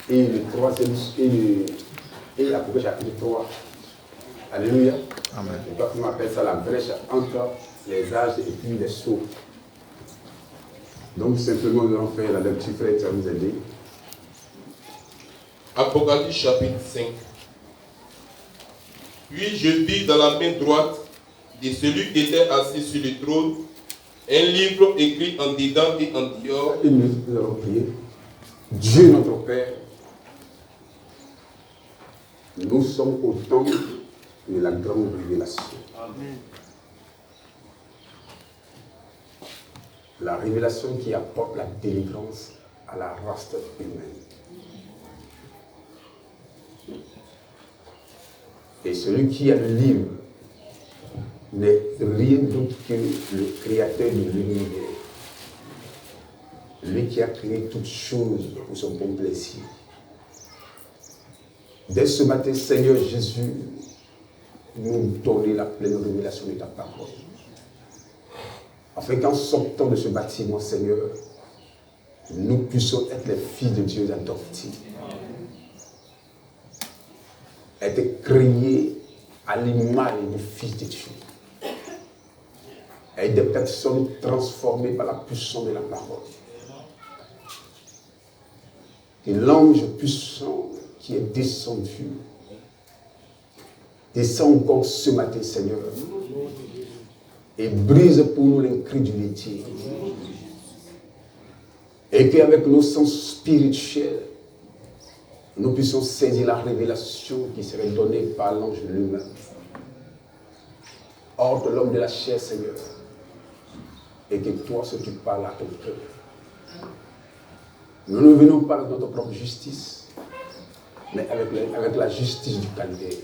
et le troisième et Apocalypse chapitre 3. Alléluia. Amen. Et toi, on appelle ça la brèche entre les âges et puis les sceaux. Donc simplement nous allons faire la lecture, frère, ça va nous aider. Apocalypse chapitre 5. Puis je vis dans la main droite de celui qui était assis sur le trône un livre écrit en dedans et en dehors. Et nous allons prier. Dieu notre Père, nous sommes au temps de la grande révélation. Amen. La révélation qui apporte la délivrance à la race humaine. Et celui qui a le livre n'est rien d'autre que le créateur de l'univers. Lui qui a créé toutes choses pour son bon plaisir. Dès ce matin, Seigneur Jésus, nous donner la pleine révélation de ta parole. Afin qu'en sortant de ce bâtiment, Seigneur, nous puissions être les fils de Dieu adoptés. Être créés à l'image du Fils de Dieu. Être des personnes transformées par la puissance de la parole. Et l'ange puissant qui est descendu, descend encore ce matin, Seigneur, et brise pour nous l'incrédulité. Et qu'avec nos sens spirituels, nous puissions saisir la révélation qui serait donnée par l'ange lui-même. Hors de l'homme de la chair, Seigneur, et que toi, ce que tu parles à ton cœur. Nous ne venons pas de notre propre justice, mais avec la justice du calvaire.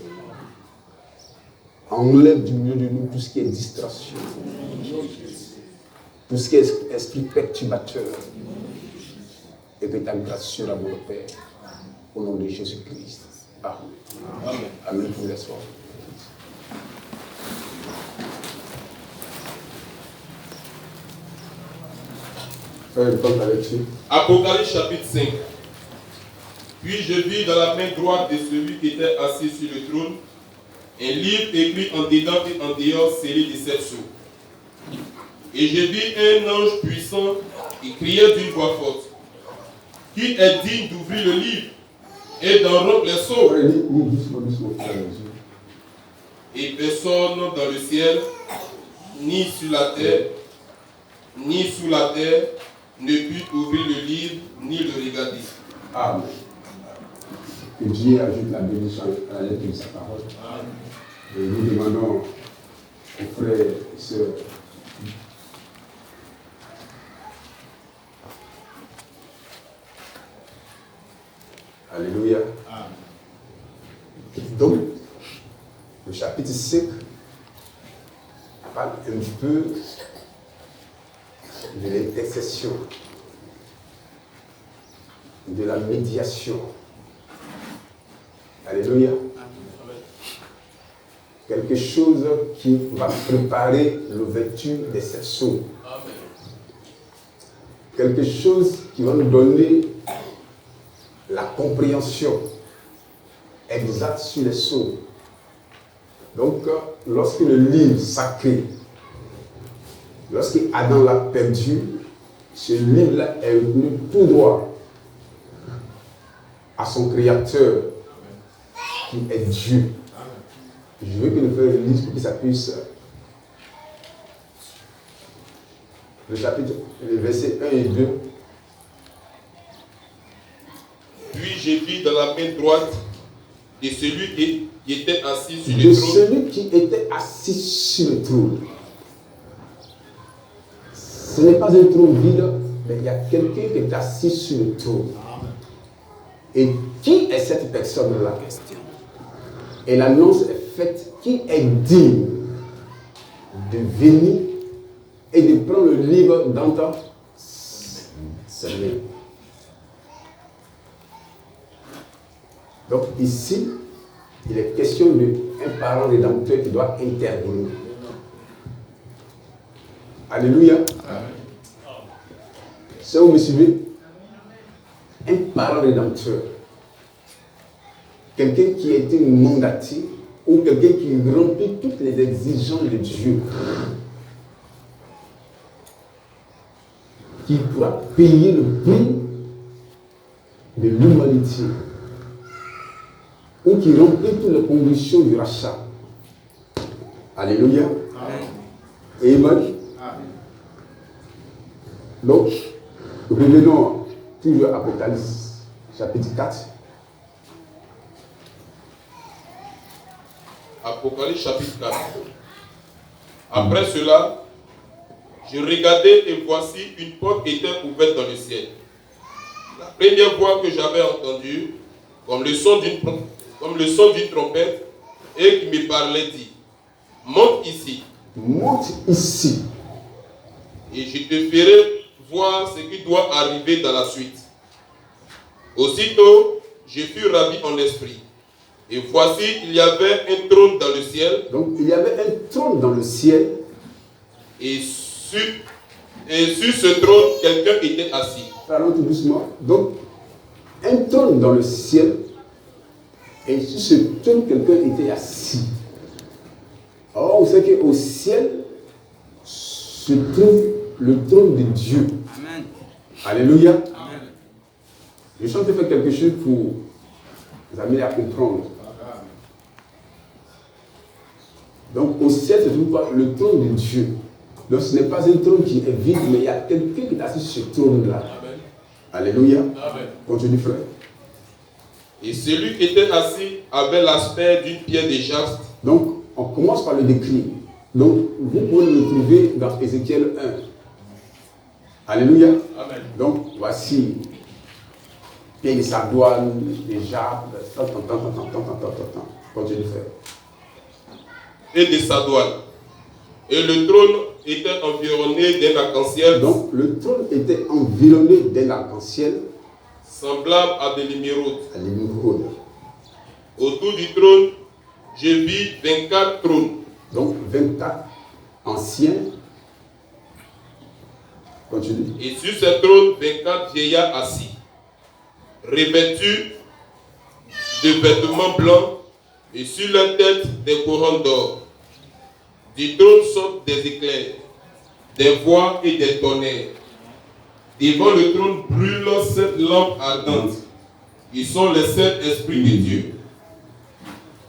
Enlève du milieu de nous tout ce qui est distraction, tout ce qui est esprit perturbateur, et que ta grâce sur la mon Père, au nom de Jésus-Christ. Amen. Amen. Amen pour les soirs. Apocalypse chapitre 5. Puis je vis dans la main droite de celui qui était assis sur le trône un livre écrit en dedans et en dehors, scellé de 7 sceaux. Et je vis un ange puissant qui criait d'une voix forte: qui est digne d'ouvrir le livre et d'en rompre les sceaux? Et personne dans le ciel, ni sur la terre, ni sous la terre, ne put ouvrir le livre, ni le regarder. Amen. Que Dieu ajoute la bénédiction à la lettre de sa parole. Amen. Et nous demandons aux frères et sœurs Alléluia. Amen. Donc, le chapitre 5 parle un peu de l'intercession, de la médiation. Alléluia. Quelque chose qui va préparer l'ouverture des 7 sceaux. Quelque chose qui va nous donner la compréhension exacte sur les sceaux. Donc, lorsque le livre sacré, lorsque Adam l'a perdu, ce livre-là est venu tout droit à son créateur, qui est Dieu. Je veux que nous fassions une liste pour que ça puisse. Le chapitre, les versets 1 et 2. Puis j'ai vu dans la main droite de celui qui était assis sur de le trône. Celui qui était assis sur le trône. Ce n'est pas un trône vide, mais il y a quelqu'un qui est assis sur le trône. Et qui est cette personne-là? Et l'annonce est faite: qui est digne de venir et de prendre le livre d'entendre ses mains. Donc ici, il est question d'un parent rédempteur qui doit intervenir. Alléluia. C'est où me suivez? Un parent rédempteur. quelqu'un qui a été mandaté ou quelqu'un qui remplit toutes les exigences de Dieu, qui pourra payer le prix de l'humanité ou qui remplit toutes les conditions du rachat. Alléluia. Amen. Amen. Donc, revenons toujours à Apocalypse, chapitre 4. Apocalypse, chapitre 4. Après cela, je regardais et voici une porte était ouverte dans le ciel. La première voix que j'avais entendue, comme le son d'une trompette, et qui me parlait dit, monte ici. Monte ici. Et je te ferai voir ce qui doit arriver dans la suite. Aussitôt, je fus ravi en esprit. Et voici, il y avait un trône dans le ciel. Donc, il y avait un trône dans le ciel. Et sur ce trône, quelqu'un était assis. Parlons tout doucement. Donc, un trône dans le ciel. Et sur ce trône, quelqu'un était assis. Or, on sait qu'au ciel se trouve le trône de Dieu. Amen. Alléluia. Amen. Je suis en train de faire quelque chose pour vous amener à comprendre. Donc, au ciel se trouve le trône de Dieu. Donc, ce n'est pas un trône qui est vide, mais il y a quelqu'un qui est assis sur ce trône-là. Alléluia. Amen. Continue, frère. Et celui qui était assis avait l'aspect d'une pierre de jaspe. Donc, on commence par le décrire. Donc, vous pouvez le trouver dans Ézéchiel 1. Alléluia. Amen. Donc, voici pierre de sardoine, des jarbes, continue, frère. Et de sa douane. Et le trône était environné d'un arc-en-ciel. Donc, le trône était environné d'un arc-en-ciel semblable à des l'émeraude. à l'émeraude. Autour du trône, je vis 24 trônes. Donc, 24 anciens. Continue. Et sur ces trônes, 24 vieillards assis, revêtus de vêtements blancs, et sur leur tête des couronnes d'or. Du trône sortent des éclairs, des voix et des tonnerres. Devant le trône brûlent 7 lampes ardentes. Ils sont les 7 esprits de Dieu.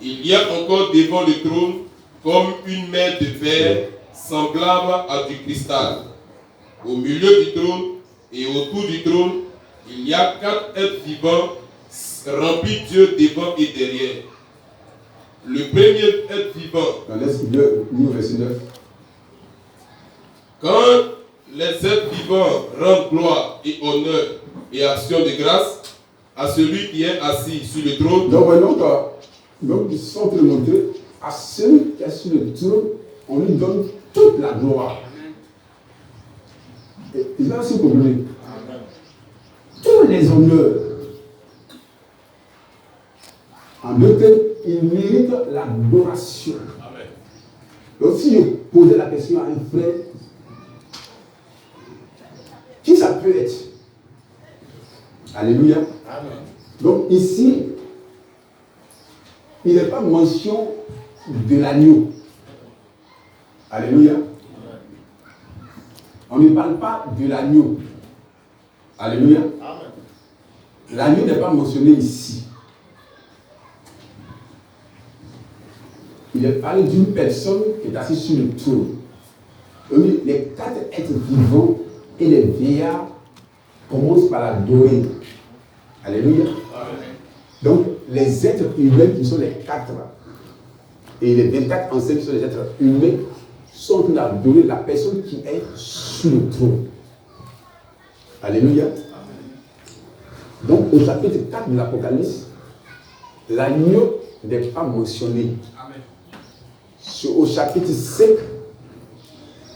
Il y a encore devant le trône comme une mer de verre semblable à du cristal. Au milieu du trône et autour du trône, il y a 4 êtres vivants remplis Dieu devant et derrière. Le premier être vivant. Quand les êtres vivants rendent gloire et honneur et action de grâce à celui qui est assis sur le trône. Donc ils sont en train de montrer à celui qui est sur le trône, on lui donne toute la gloire. Et il va aussi comprendre. Tous les honneurs. En deux termes, il mérite l'adoration. Donc si je posais la question à un frère, qui ça peut être? Alléluia. Amen. Donc ici, il n'est pas mention de l'agneau. Alléluia. On ne parle pas de l'agneau. Alléluia. L'agneau n'est pas mentionné ici. Il est parlé d'une personne qui est assise sur le trône. Les 4 êtres vivants et les vieillards commencent par l'adorer. Alléluia. Amen. Donc, les êtres humains qui sont les 4 et les 24 anciens qui sont les êtres humains sont en train d'adorer la personne qui est sur le trône. Alléluia. Amen. Donc, au chapitre 4 de l'Apocalypse, l'agneau n'est pas mentionné. Amen. C'est au chapitre 5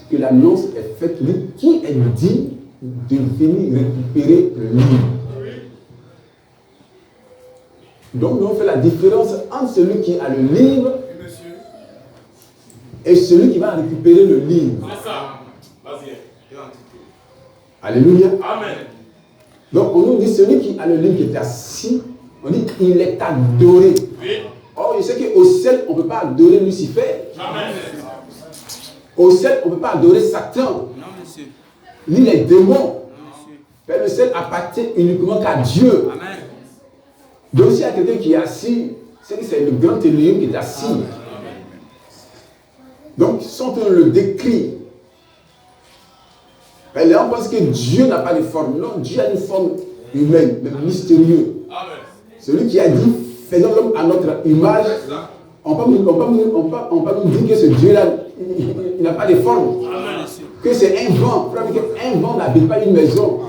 que l'annonce est faite, qui est dit de venir récupérer le livre. Donc, nous on fait la différence entre celui qui a le livre et celui qui va récupérer le livre. C'est ça. Vas-y. Alléluia. Amen. Donc, on nous dit celui qui a le livre qui est assis On dit qu'il est adoré. Oui. Or, je sais qu'au ciel, on ne peut pas adorer Lucifer. Amen. Au ciel, on ne peut pas adorer Satan. Non, monsieur. Ni les démons. Non, monsieur. Mais le ciel appartient uniquement qu'à Dieu. Amen. Donc, s'il y a quelqu'un qui est assis, c'est que c'est le grand Elohim qui est assis. Amen. Donc, si on le décrit, les gens pensent que Dieu n'a pas de forme. Non, Dieu a une forme humaine, mais mystérieuse. Amen. Celui qui a dit, faisons l'homme à notre image, on peut nous dire que ce Dieu-là, il n'a pas de forme. Amen. Que c'est un vent. Un vent n'habite pas une maison.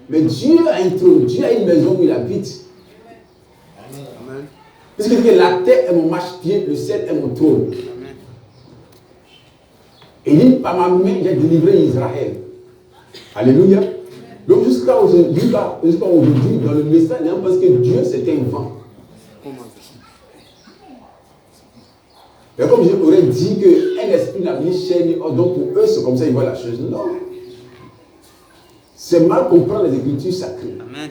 Mais Dieu a un trône, Dieu a une maison où il habite. Amen. Puisqu'il dit que la terre est mon marchepied, le ciel est mon trône. Amen. Et il dit, par ma main, j'ai délivré Israël. Alléluia. Donc jusqu'à aujourd'hui, dans le message, les gens pensent que Dieu c'est un vent. Mais comme j'aurais dit qu'un esprit n'a ni chair ni os, donc pour eux c'est comme ça ils voient la chose. Non. C'est mal comprendre les Écritures sacrées. Amen.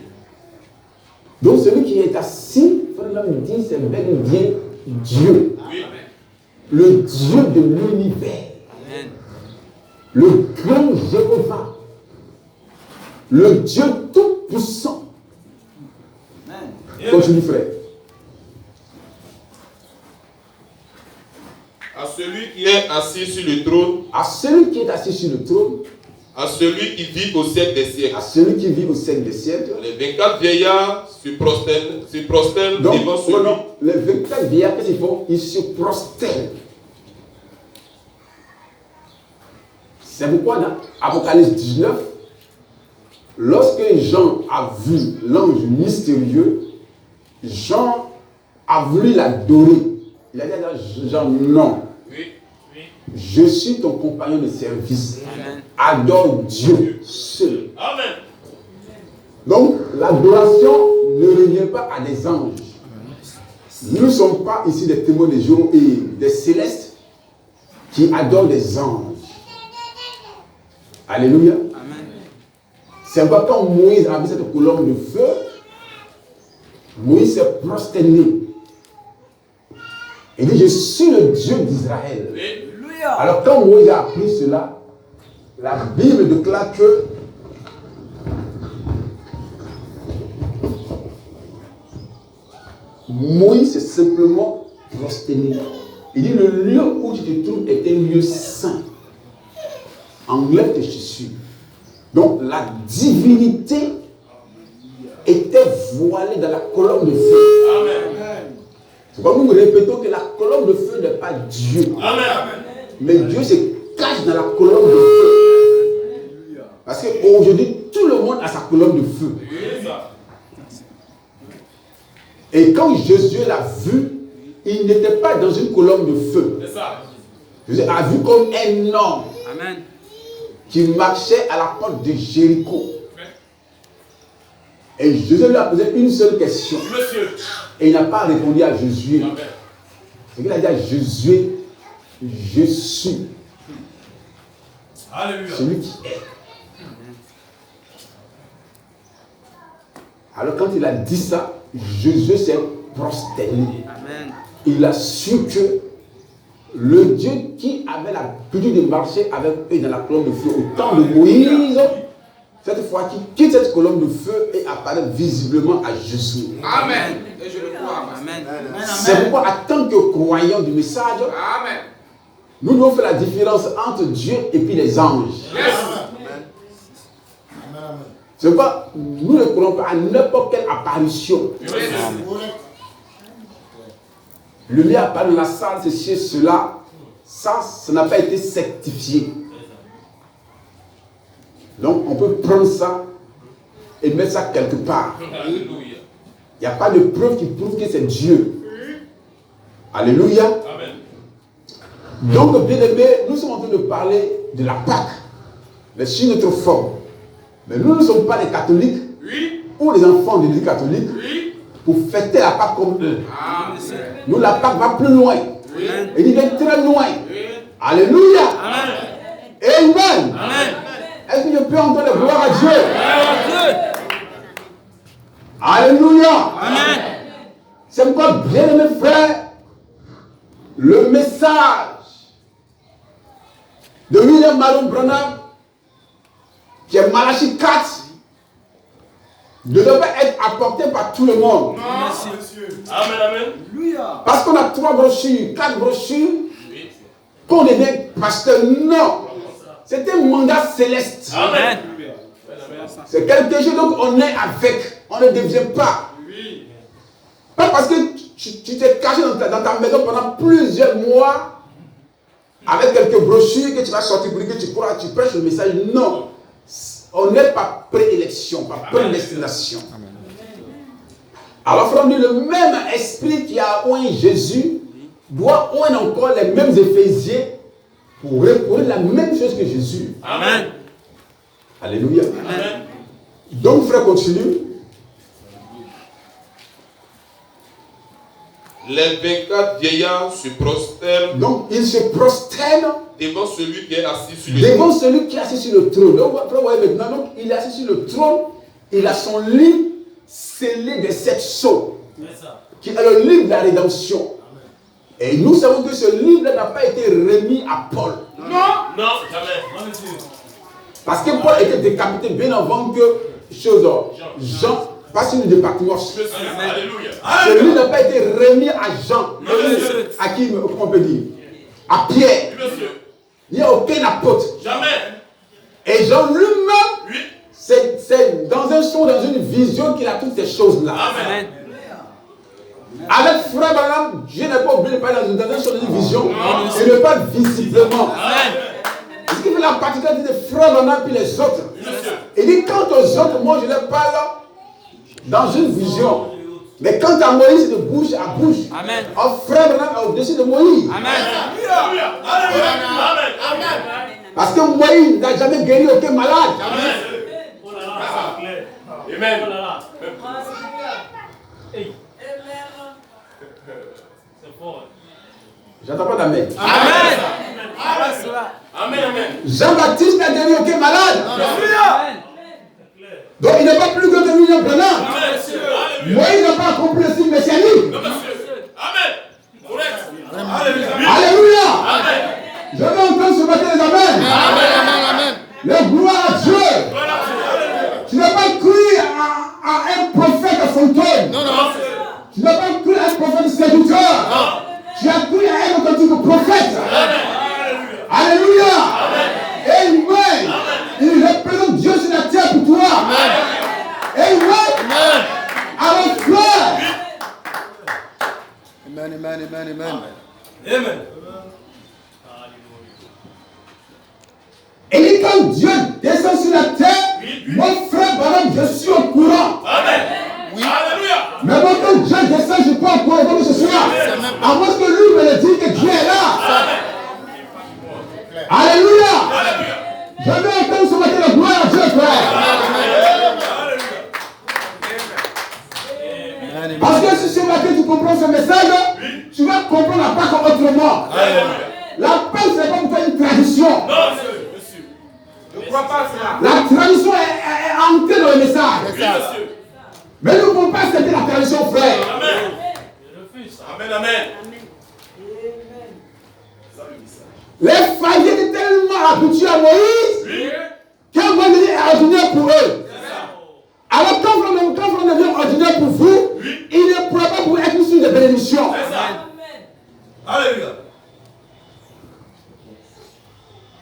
Donc celui qui est assis, frère me dit, c'est bel et bien Dieu. Oui. Le Dieu de l'univers. Amen. Le grand Jéhovah. Le Dieu tout-puissant. Amen. Continue, frère. À celui qui est assis sur le trône, À celui qui est assis sur le trône, à celui qui vit au siècle des siècles. à celui qui vit au siècle des siècles. Les 24 vieillards se prosternent Donc, devant celui. non, les 24 vieillards, qu'est-ce qu'ils font? Ils se prosternent. C'est pourquoi dans Apocalypse 19, lorsque Jean a vu l'ange mystérieux, Jean a voulu l'adorer. Il a dit à Jean, non. Oui. Oui. Je suis ton compagnon de service. Amen. Adore Dieu seul. Amen. Donc, l'adoration ne revient pas à des anges. Nous ne sommes pas ici des témoins des jours et des célestes qui adorent des anges. Alléluia. Amen. C'est pourquoi quand Moïse a vu cette colonne de feu, Moïse s'est prosterné. Il dit, je suis le Dieu d'Israël. Alléluia. Alors quand Moïse a appris cela, la Bible déclare que Moïse s'est simplement prosterné. Il dit, le lieu où tu te trouves est un lieu saint. Enlève tes chaussures. Donc la divinité était voilée dans la colonne de feu. Amen. C'est comme nous répétons que la colonne de feu n'est pas Dieu. Amen. Mais Dieu se cache dans la colonne de feu. Parce qu'aujourd'hui, tout le monde a sa colonne de feu. Oui, ça. Et quand Jésus l'a vu, il n'était pas dans une colonne de feu. C'est ça. Jésus a vu comme un homme Amen. qui marchait à la porte de Jéricho. Et Jésus lui a posé une seule question. Monsieur. Et il n'a pas répondu à Jésus. Amen. C'est qu'il a dit à Jésus, je suis Alléluia. celui qui est. Alors quand il a dit ça, Jésus s'est prosterné. Amen. Il a su que le Dieu qui avait l'habitude de marcher avec eux dans la colonne de feu au temps de Moïse, cette fois qui quitte cette colonne de feu et apparaît visiblement à Jésus. Amen. Et je le crois. Amen. C'est pourquoi en tant que croyants du message, Amen. nous devons faire la différence entre Dieu et puis les anges. Yes. C'est pourquoi nous ne croyons pas à n'importe quelle apparition. Yes. Le lien apparaît dans la salle, c'est cela. Ça n'a pas été certifié. Donc on peut prendre ça et mettre ça quelque part. Alléluia. Il n'y a pas de preuve qui prouve que c'est Dieu. Alléluia. Amen. Donc, bien aimé, nous sommes en train de parler de la Pâque, mais sous notre forme. Mais nous ne sommes pas des catholiques Oui. ou des enfants de l'Église catholique Oui. pour fêter la Pâque comme eux. Amen. Nous, la Pâque va plus loin. Amen. Il va très loin. Oui. Alléluia. Amen. Amen. Amen. Est-ce que je peux entendre la gloire à Dieu? Dieu. Alléluia. Amen. C'est pourquoi, bien aimé frère, le message de William Marion Branham, qui est Malachie 4, ne devait pas être apporté par tout le monde. Amen, amen. Parce qu'on a 3 brochures, 4 brochures, qu'on devient pasteur. Non. C'est un mandat céleste. Amen. C'est quelque chose donc on est avec. On ne devient pas. Pas parce que tu t'es caché dans ta maison pendant plusieurs mois avec quelques brochures que tu vas sortir pour dire que tu prêches le message. Non. On n'est pas préélection, pas prédestination. Alors, frère, le même esprit qui a oint Jésus doit oindre encore les mêmes Éphésiens pour reproduire la même chose que Jésus. Amen. Alléluia. Amen. Donc, frère, continue. Les 24 vieillards se prosternent. Donc, ils se prosternent devant celui qui est assis sur le devant trône. celui qui est assis sur le trône. Donc, vous voyez maintenant, donc, il est assis sur le trône. Il a son livre scellé des 7 sceaux, qui est le livre de la rédemption. Et nous savons que ce livre n'a pas été remis à Paul. Non, jamais. Parce que Paul était décapité bien avant que Jean passe une de Patmos. Alléluia. Ce livre n'a pas été remis à Jean. À qui, comment on peut dire? À Pierre. Il n'y a aucun apôtre. Jamais. Et Jean lui-même, Oui. c'est dans un son, dans une vision qu'il a toutes ces choses-là. Amen. Avec frère Branham, Dieu n'est pas obligé de parler dans un son, dans une vision. Et ne pas visiblement. Ce qui fait la particularité des frères Branham puis les autres. Il dit, quant aux autres, moi je les parle dans une vision. Mais quant à Moïse, c'est de bouche à bouche. Amen. Un frère Branham est au-dessus de Moïse. Amen. Parce que Moïse n'a jamais guéri aucun malade. Amen. J'entends pas d'amen. Amen. Amen. Jean-Baptiste n'a guéri aucun malade. Donc il n'est pas plus grand que William Branham. Moïse n'a pas accompli le signe messianique. Amen. Correct. Alléluia. Je veux entendre ce matin les amens. Le gloire à Dieu. Tu n'as pas cru à un prophète à Fontaine. Tu n'as pas cru à un prophète séducteur. Tu as cru à un authentique prophète. Alléluia. Amen. Il représente Dieu sur la terre pour toi. Amen. Alors frère. Amen. Et dit quand Dieu descend sur la terre, mon frère Branham, je suis au courant. Amen. Alléluia. Mais moi, quand Dieu descend, je ne suis pas au courant comme ce soir. À moins que lui me le dise que Dieu est là. Alléluia. Je vais entendre ce matin la gloire à Dieu, frère. Parce que si ce matin tu comprends ce message, tu vas comprendre la Pâque autrement. La Pâque, ce n'est pas pour faire une tradition. Non, monsieur. Je ne crois pas cela. La tradition est ancrée dans le message. Mais nous ne pouvons pas accepter la tradition, frère. Amen. Amen. Les pharisiens étaient tellement habitués à Moïse qu'un Moïse est ordinaire pour eux. Alors quand vous devient ordinaire pour vous, il ne pourra pas vous être une source de bénédiction. Alléluia.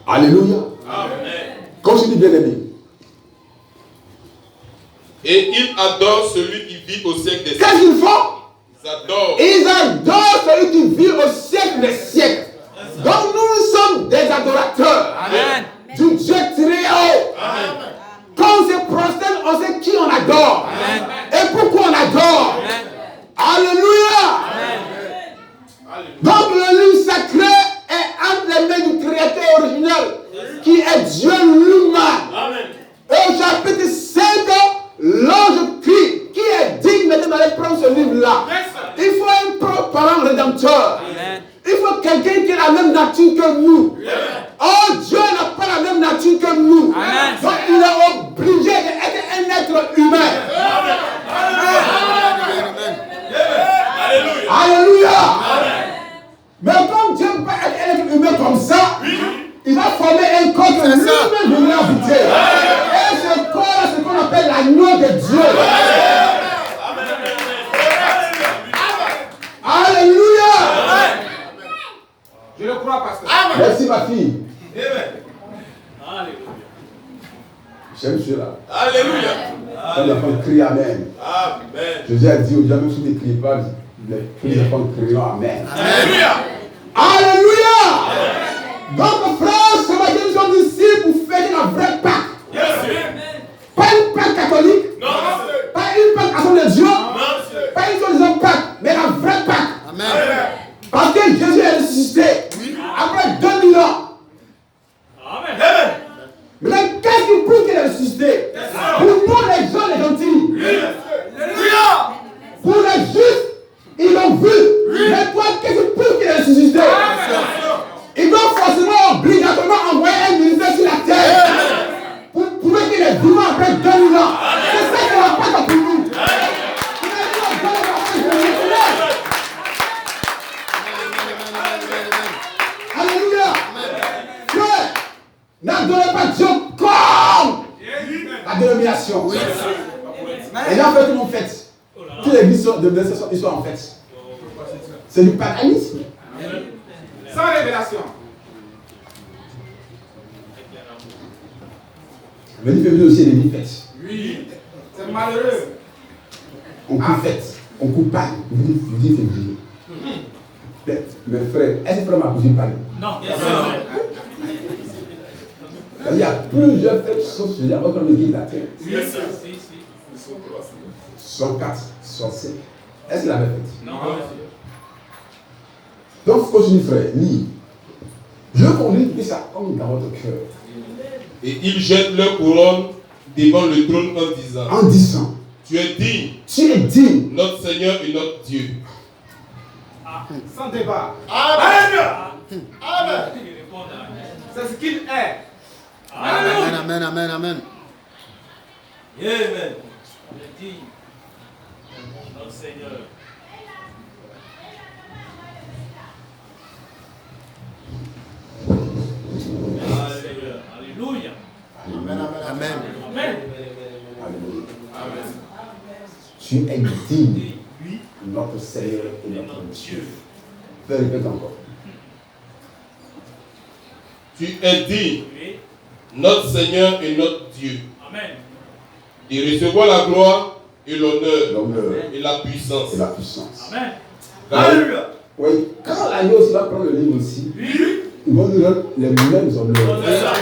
Alléluia. Amen. Continue bien aimé. Et il adore celui qui vit au siècle des siècles. Qu'est-ce qu'ils font? Ils adorent. Ils adorent celui qui vit au siècle des siècles. Donc nous sommes des adorateurs. Amen. Du Dieu très haut. Quand on se prosterne, on sait qui on adore. Amen. Et pourquoi on adore. Alléluia. Donc le livre sacré est entre les mains du Créateur original, qui est Dieu lui-même. Amen. Et au chapitre 5, l'ange crie, qui est digne maintenant d'aller prendre ce livre-là? Il faut un parent rédempteur. Amen. Il faut quelqu'un qui a la même nature que nous. Oh, Dieu n'a pas la même nature que nous. Amen. Donc il est obligé d'être un être humain. aussi ma fille. Alléluia. J'aime cela. Alléluia. Quand les enfants crient Amen. Amen. Jésus a dit aux gens, même si vous ne criez pas, les enfants crieront Amen. Alléluia. Alléluia. Donc, frère, ce matin, nous sommes ici pour faire la vraie Pâque. Pas une Pâque catholique. Non, Pas une Pâque à son de Dieu. non, Pas une soi-disant Pâque, mais la vraie Pâque. Amen. Parce que Jésus est ressuscité après 2000 ans. Amen. Maintenant, qu'est-ce qui prouve qu'il est ressuscité? Pour nous, les gens, les gentils. Alléluia. Pour les justes, ils l'ont vu. Mais toi, qu'est-ce qui prouve qu'il est ressuscité? Il doit forcément, obligatoirement envoyer un ministère sur la terre. Pour prouver qu'il est vivant après 2000 ans. C'est ça qui va pas pour nous. Alléluia. Frère, n'adorez pas Dieu comme la dénomination. Les gens font tout le monde fête. Toutes les églises ils sont en fête. C'est du paganisme. Sans révélation. Le 10 février aussi, il y a des fêtes. Oui. C'est malheureux. On coupe fête. On coupe pas. Le 10 février. Mes frères, est-ce que frère ma cousine parle? Non. Il y a plusieurs fêtes sauf celui-là, votre le guide de la terre. 64, 65. Est-ce qu'il avait fait? Non. Donc, continue, frère, lis. Je veux qu'on lise ça comme dans votre cœur. Et ils jettent leur couronne devant le trône En disant, tu es digne, tu es digne. notre Seigneur et notre Dieu. Sans débat. Alléluia. Amen. Il répond à- C'est ce qu'il est. Alléluia. Amen, amen, amen. Amen. On est digne. Notre Seigneur. Alléluia. Amen. Amen. Alléluia. Tu es digne, notre Seigneur et notre Dieu. Frère, répète encore. Tu es digne, Oui. notre Seigneur et notre Dieu, Amen. de recevoir la gloire et l'honneur L'honneur et la puissance. et la puissance. Amen. Car- Alléluia. Oui, quand l'agneau aussi va prendre le livre aussi, ils vont nous rendre les mêmes honneurs.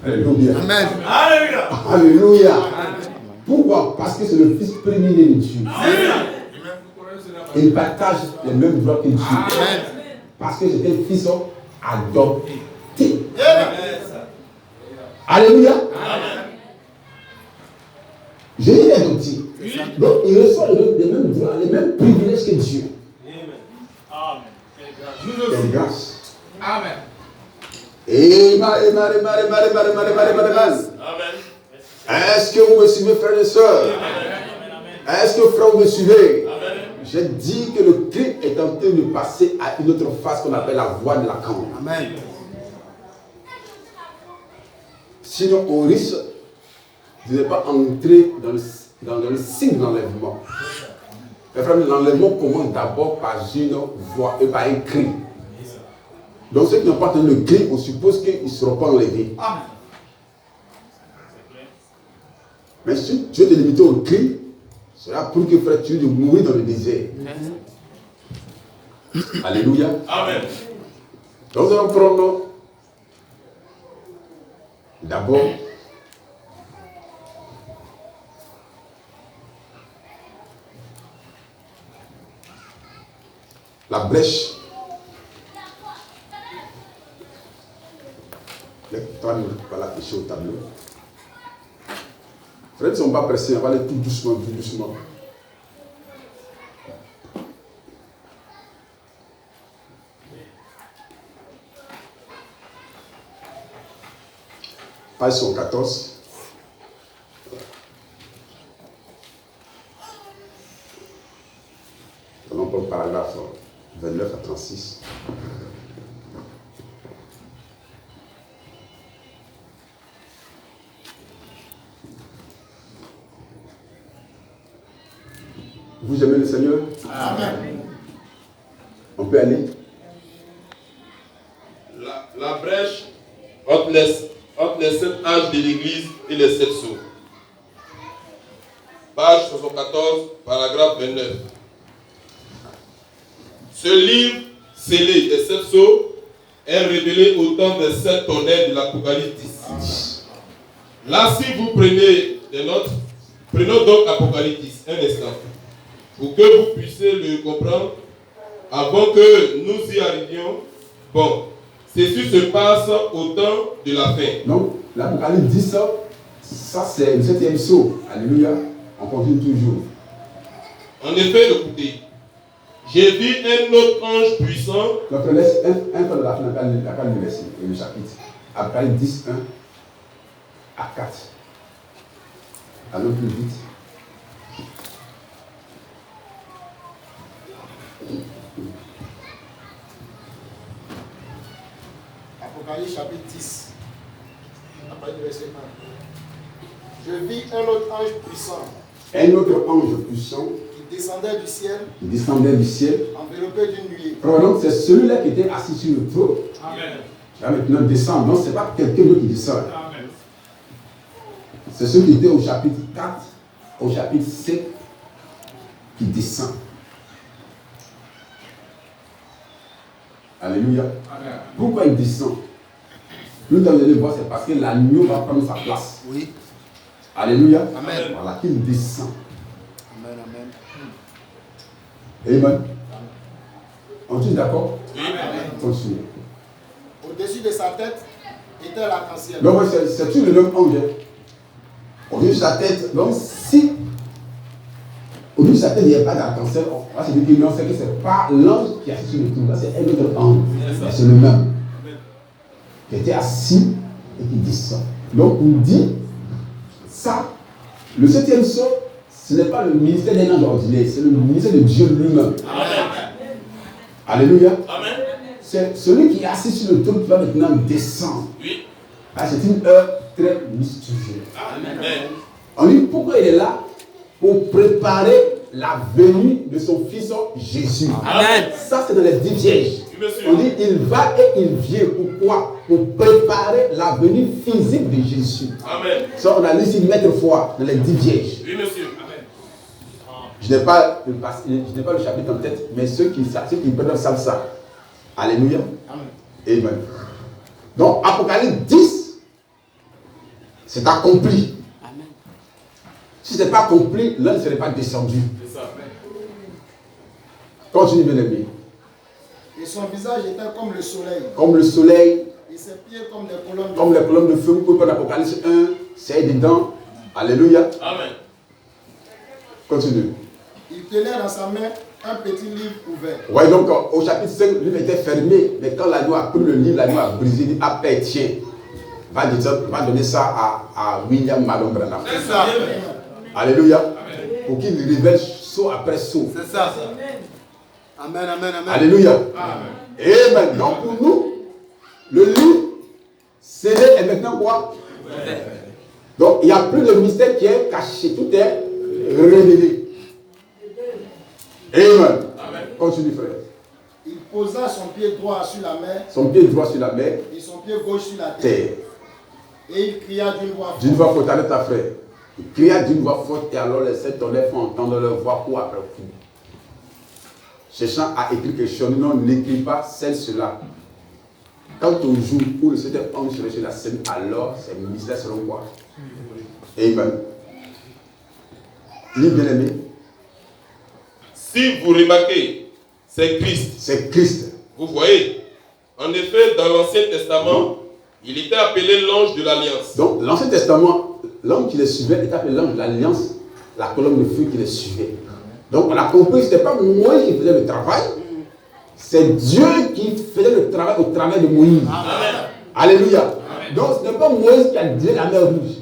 Alléluia. Amen. Alléluia. Alléluia. Pourquoi? Parce que c'est le fils premier-né de Dieu. Il partage les mêmes droits que Dieu. Amen. Parce que c'est un fils adopté. Alléluia. Jésus est adopté. Donc il reçoit les mêmes droits, les mêmes privilèges que Dieu. Amen. Quelle grâce. Amen. Est-ce que vous me suivez, frères et sœurs? Est-ce que frère, vous me suivez? J'ai dit que le Christ est en train de passer à une autre phase qu'on appelle la voie de la camp. Amen. Sinon, on risque de ne pas entrer dans le signe de l'enlèvement. Mais frère, l'enlèvement commence d'abord par une voix et par un cri. Donc ceux qui n'ont pas entendu le cri, on suppose qu'ils ne seront pas enlevés. Mais si tu veux te limiter au cri, cela prouve que frère, tu veux de mourir dans le désert. Alléluia. Amen. Donc nous allons prendre d'abord la brèche. Les trois ne pas l'afficher au tableau. Frères, ils ne sont pas pressés, on va aller tout doucement, tout doucement. Page 114. Allons pour le paragraphe 29 à 36. Vous aimez le Seigneur? Amen. On peut aller? de l'Église et les 7 sceaux. Page 74, paragraphe 29. Ce livre scellé des 7 sceaux est révélé au temps des 7 tonnerres de l'Apocalypse 10. Là, si vous prenez des notes, prenons donc Apocalypse 10, un instant, pour que vous puissiez le comprendre avant que nous y arrivions. Bon, ceci se passe au temps de la fin. Donc, l'Apocalypse 10, ça c'est le 7e sceau. Alléluia. On continue toujours. En effet, écoutez, j'ai vu un autre ange puissant. Donc, on laisse un peu de la fin, la du verset et le chapitre. Apocalypse 10, 1 à 4. Allons plus vite. Apocalypse chapitre 10. Après le verset 1. Je vis un autre ange puissant. Un autre ange puissant Qui descendait du ciel. Qui descendait du ciel. Enveloppé d'une nuée. Donc c'est celui-là qui était assis sur le trône. Amen. Là maintenant descend. Donc ce n'est pas quelqu'un d'autre qui descend. Amen. C'est celui qui était au chapitre 4, au chapitre 5, qui descend. Alléluia. Amen. Pourquoi il descend? Nous allons le voir, c'est parce que l'agneau va prendre sa place. Oui. Alléluia. Amen. Voilà qu'il descend. Amen, amen. Amen. On est d'accord? Amen. Continue. Au-dessus de sa tête était l'arc-en-ciel. Donc c'est tout le même ange. Au-dessus de sa tête, donc si au-dessus de sa tête il n'y a pas d'arc-en-ciel, on va se dire que non, c'est que ce n'est pas l'ange qui est assis sur le trône, là c'est un autre ange. Mais c'est le même. Qui était assis et qui descend. Donc on dit ça, le 7e sceau, ce n'est pas le ministère d'un ange ordinaire, c'est le ministère de Dieu lui-même. Amen. Alléluia. Amen. C'est celui qui est assis sur le trône qui va maintenant descendre. Oui. Ah, c'est une heure très mystérieuse. Amen. On dit pourquoi il est là? Pour préparer la venue de son fils Jésus. Amen. Ça, c'est dans les 10 vierges. Oui, monsieur. On dit il va et il vient. Pourquoi? Pour préparer la venue physique de Jésus. Amen. Ça, on a lu ici maintes fois dans les 10 vierges. Oui, monsieur. Je n'ai pas le chapitre en tête, mais ceux qui savent ça. Alléluia. Amen. Donc, Apocalypse 10, c'est accompli. Amen. Si ce n'est pas accompli, l'un ne serait pas descendu. C'est ça. Continue, bien aimé. Et son visage était comme le soleil. Comme le soleil, Et ses pieds comme des colonnes de comme les colonnes de feu, vous pouvez prendre Apocalypse 1, c'est dedans. Alléluia. Amen. Continue. Il tenait dans sa main un petit livre ouvert. Ouais, donc au chapitre 5, le livre était fermé, mais quand l'agneau a pris le livre, l'agneau a brisé, il dit ah Père, tiens, va donner ça à William Marlon Branham. C'est ça. Alléluia. Pour qu'il révèle saut après saut. C'est ça. Amen, amen, amen. Alléluia. Amen. Donc pour nous, le livre scellé est maintenant quoi? Donc il n'y a plus de mystère qui est caché, tout est révélé. Amen. Continue, frère. Il posa son pied droit sur la mer Son pied droit sur la mer, et son pied gauche sur la terre. terre. Et il cria d'une voix D'une forte. voix forte, arrête ta frère. Il cria d'une voix forte et alors les 7 tonnerres font entendre leur voix coup après coup. Cherchant à écrire quelque chose, non, n'écris pas celle-là. Quant au jour où le Seigneur ange serait sur la scène, alors ces mystères seront quoi? Amen. Lis bien aimé. Si vous remarquez, c'est Christ. C'est Christ. Vous voyez, en effet, dans l'Ancien Testament, il était appelé l'ange de l'Alliance. Donc, l'Ancien Testament, l'homme qui les suivait était appelé l'ange de l'Alliance, la colonne de feu qui les suivait. Donc, on a compris que ce n'était pas Moïse qui faisait le travail, c'est Dieu qui faisait le travail au travers de Moïse. Amen. Alléluia. Donc, ce n'est pas Moïse qui a dirigé la mer rouge.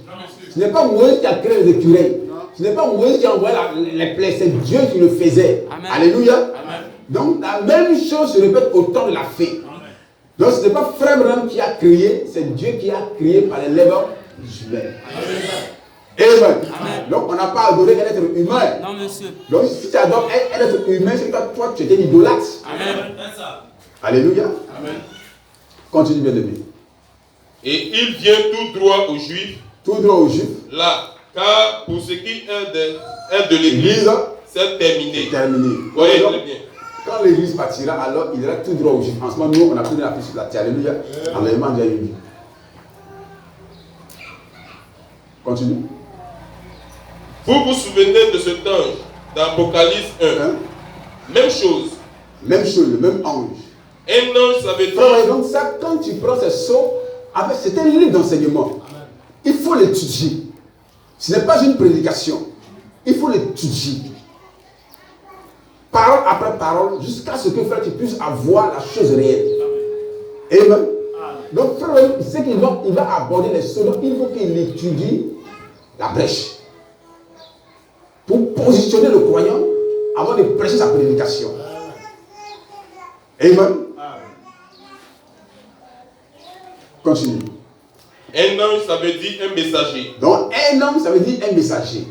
Ce n'est pas Moïse qui a créé les écureuils. Ce n'est pas Moïse qui a envoyé les plaies, c'est Dieu qui le faisait. Amen. Alléluia. Amen. Donc, la même chose se répète au temps de la fée. Donc, ce n'est pas Frère Branham qui a créé, c'est Dieu qui a créé par les lèvres humaines. Amen. Donc, on n'a pas adoré un être humain. Non, monsieur. Donc, si tu adores un être humain, c'est que toi, tu étais idolâtre. Amen. Alléluia. Amen. Continue bien de lui. Et il vient tout droit aux Juifs. Tout droit aux Juifs. Là, car pour ce qui est de l'Église, c'est terminé. C'est terminé. Voyez Donc, très bien. quand l'Église partira, alors il ira tout droit aux Juifs. En ce moment, nous, on a pris la piste sur la terre. Alléluia. Enlèvement déjà eu. Continue. Vous vous souvenez de cet ange d'Apocalypse 1. Même chose. Même chose, le même ange. Un ange, ça veut dire. Frère, donc ça, quand tu prends ce saut, c'est un livre d'enseignement. Il faut l'étudier. Ce n'est pas une prédication. Il faut l'étudier. Parole après parole, jusqu'à ce que frère, tu puisses avoir la chose réelle. Amen. Donc frère, il sait qu'il va aborder les sauts. Donc il faut qu'il étudie la brèche. Pour positionner le croyant avant de prêcher sa prédication. Amen. Continue. Un ange, ça veut dire un messager. Donc, un homme, ça veut dire un messager.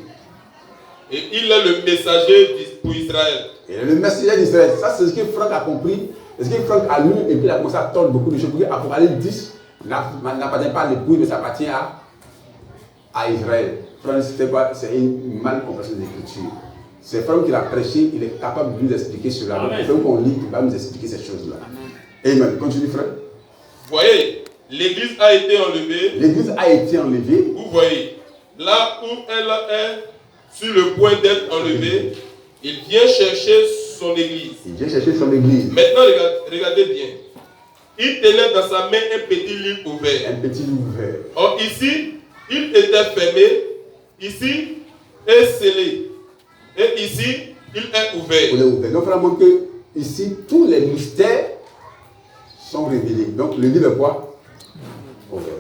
Et il est le messager pour Israël. Et le messager d'Israël, ça c'est ce que Franck a compris. C'est ce que Franck a lu et puis il a commencé à tordre beaucoup de choses. Pour Apocalypse 10 n'appartient pas à l'épouse, mais ça appartient à Israël. Franck, c'est une mal compréhension des Écritures. C'est Franck qui l'a prêché, il est capable de nous expliquer cela. Donc, il faut qu'on lit, il va nous expliquer ces choses-là. Amen. Continue, frère. Vous voyez, l'église a été enlevée. L'église a été enlevée. Vous voyez, là où elle est sur le point d'être enlevée, il vient chercher son église. Il vient chercher son église. Maintenant, regardez bien. Il tenait dans sa main un petit livre ouvert. Un petit livre ouvert. Or, ici, il était fermé. Ici, est scellé. Et ici, il est ouvert. Il est ouvert. Donc, vraiment que ici, tous les mystères sont révélés. Donc, le livre est quoi? Ouvert.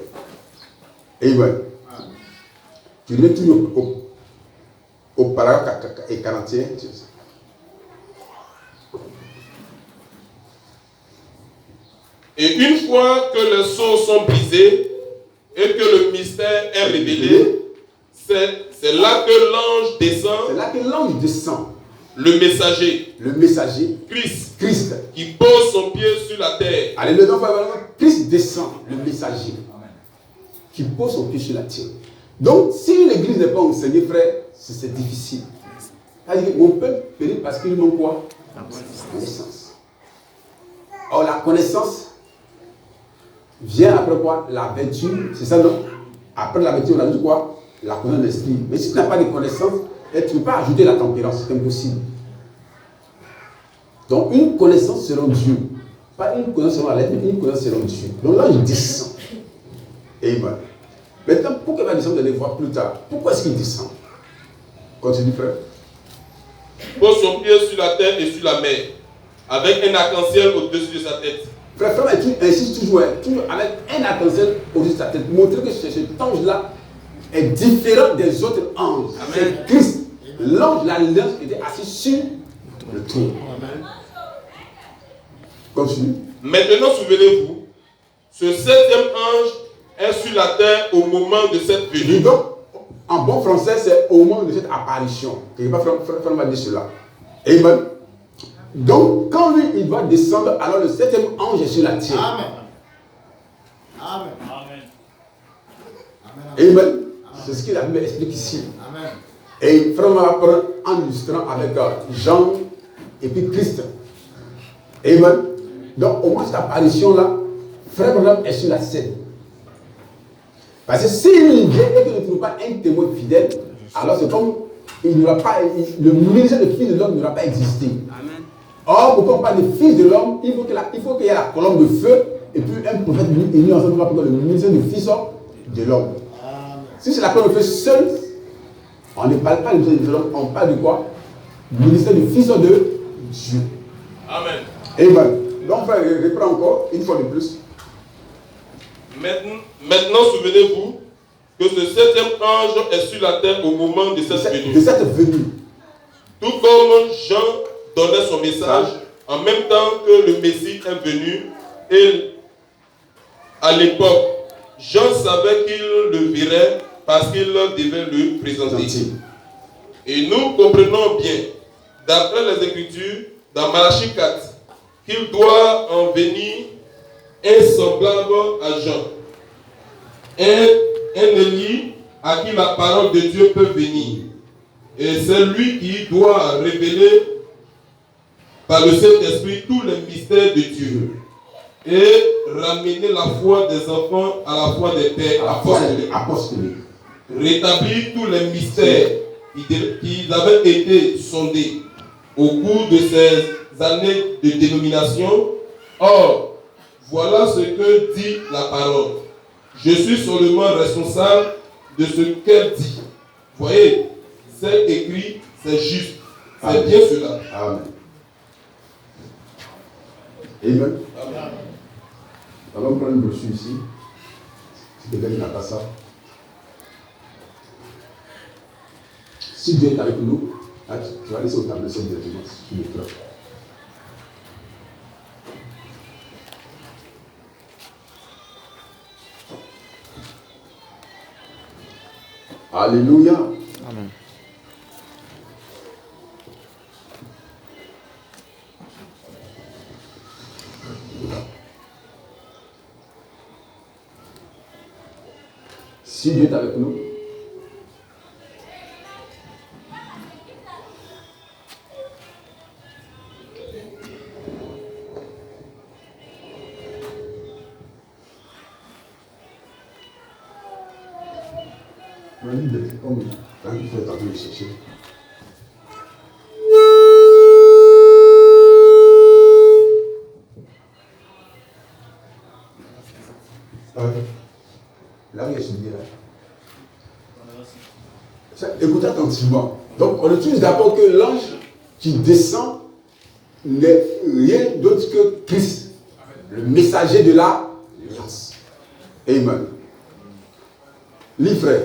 Amen. Tu mets toujours au paragraphe 41. Et une fois que les sceaux sont brisés et que le mystère est révélé, c'est là que l'ange descend. C'est là que l'ange descend. Le messager. Le messager. Christ. Christ. Qui pose son pied sur la terre. Alléluia. Donc, Christ descend, le messager. Qui pose son pied sur la terre. Donc, si l'église n'est pas enseignée, frère, c'est difficile. C'est-à-dire que mon peuple périt parce qu'il manque quoi? La connaissance. Or, la connaissance vient après quoi? La vertu. C'est ça, non? Après la vertu, on a dit quoi? La connaissance de l'esprit. Mais si tu n'as pas de connaissance, tu ne peux pas ajouter la tempérance. C'est impossible. Donc, une connaissance selon Dieu. Pas une connaissance selon la lettre, mais une connaissance selon Dieu. Donc là, il descend. Amen. Maintenant, pourquoi il va descendre, de les voir plus tard? Pourquoi est-ce qu'il descend? Continue, frère. Pose son pied sur la terre et sur la mer, avec un arc-en-ciel au-dessus de sa tête. Frère, tu insistes toujours avec un arc-en-ciel au-dessus de sa tête. Montrer que cet ange-là est différent des autres anges. C'est Christ. L'ange, l'alliance, était assis sur le trône. Continue. Maintenant, souvenez-vous, ce septième ange est sur la terre au moment de cette venue. Donc, en bon français, c'est au moment de cette apparition. Il ne va pas faire mal de cela. Amen. Donc, quand lui, il va descendre, alors le septième ange est sur la terre. Amen. Amen. Amen. C'est ce que la Bible explique ici. Amen. Et frère, on va apprendre en illustrant avec Jean et puis Christ. Amen. Donc, au moins cette apparition-là, frère Branham est sur la scène. Parce que s'il vient et qu'il ne trouve pas un témoin fidèle, alors c'est comme il n'aura pas, le ministère de fils de l'homme n'aura pas existé. Amen. Or, pourquoi on parle de fils de l'homme, il faut qu'il y ait la colonne de feu et puis un prophète élu ensemble pour le ministère de fils de l'homme. Si c'est la colonne de feu seule, on ne parle pas du ministère de l'homme, on parle de quoi? Du ministère du fils de Dieu. Amen. Amen. Donc, frère, reprends encore, une fois de plus. Maintenant, souvenez-vous que ce septième ange est sur la terre au moment de cette venue. De cette venue. Tout comme Jean donnait son message en même temps que le Messie est venu, et à l'époque, Jean savait qu'il le verrait parce qu'il devait le présenter. Et nous comprenons bien, d'après les Écritures, dans Malachie 4, qu'il doit en venir un semblable à Jean. un Élie à qui la parole de Dieu peut venir. Et c'est lui qui doit révéler par le Saint-Esprit tous les mystères de Dieu et ramener la foi des enfants à la foi des pères apostoliques. Rétablir tous les mystères qui avaient été sondés au cours de ces années de dénomination. Or, voilà ce que dit la parole. Je suis seulement responsable de ce qu'elle dit. Voyez, c'est écrit, c'est juste. C'est bien cela. Amen. Amen. Amen. Allons prendre une brochure ici. Si quelqu'un n'a pas ça. Si Dieu est avec nous, là, tu vas laisser au tableau directement sur l'écran. Alléluia. Amen. Si Dieu est avec nous, comme il faut être en train de chercher. Là où il y a ce billet là. Écoutez attentivement. Donc on utilise d'abord que l'ange qui descend n'est rien d'autre que Christ, le messager de l'alliance. Amen. Lis frère.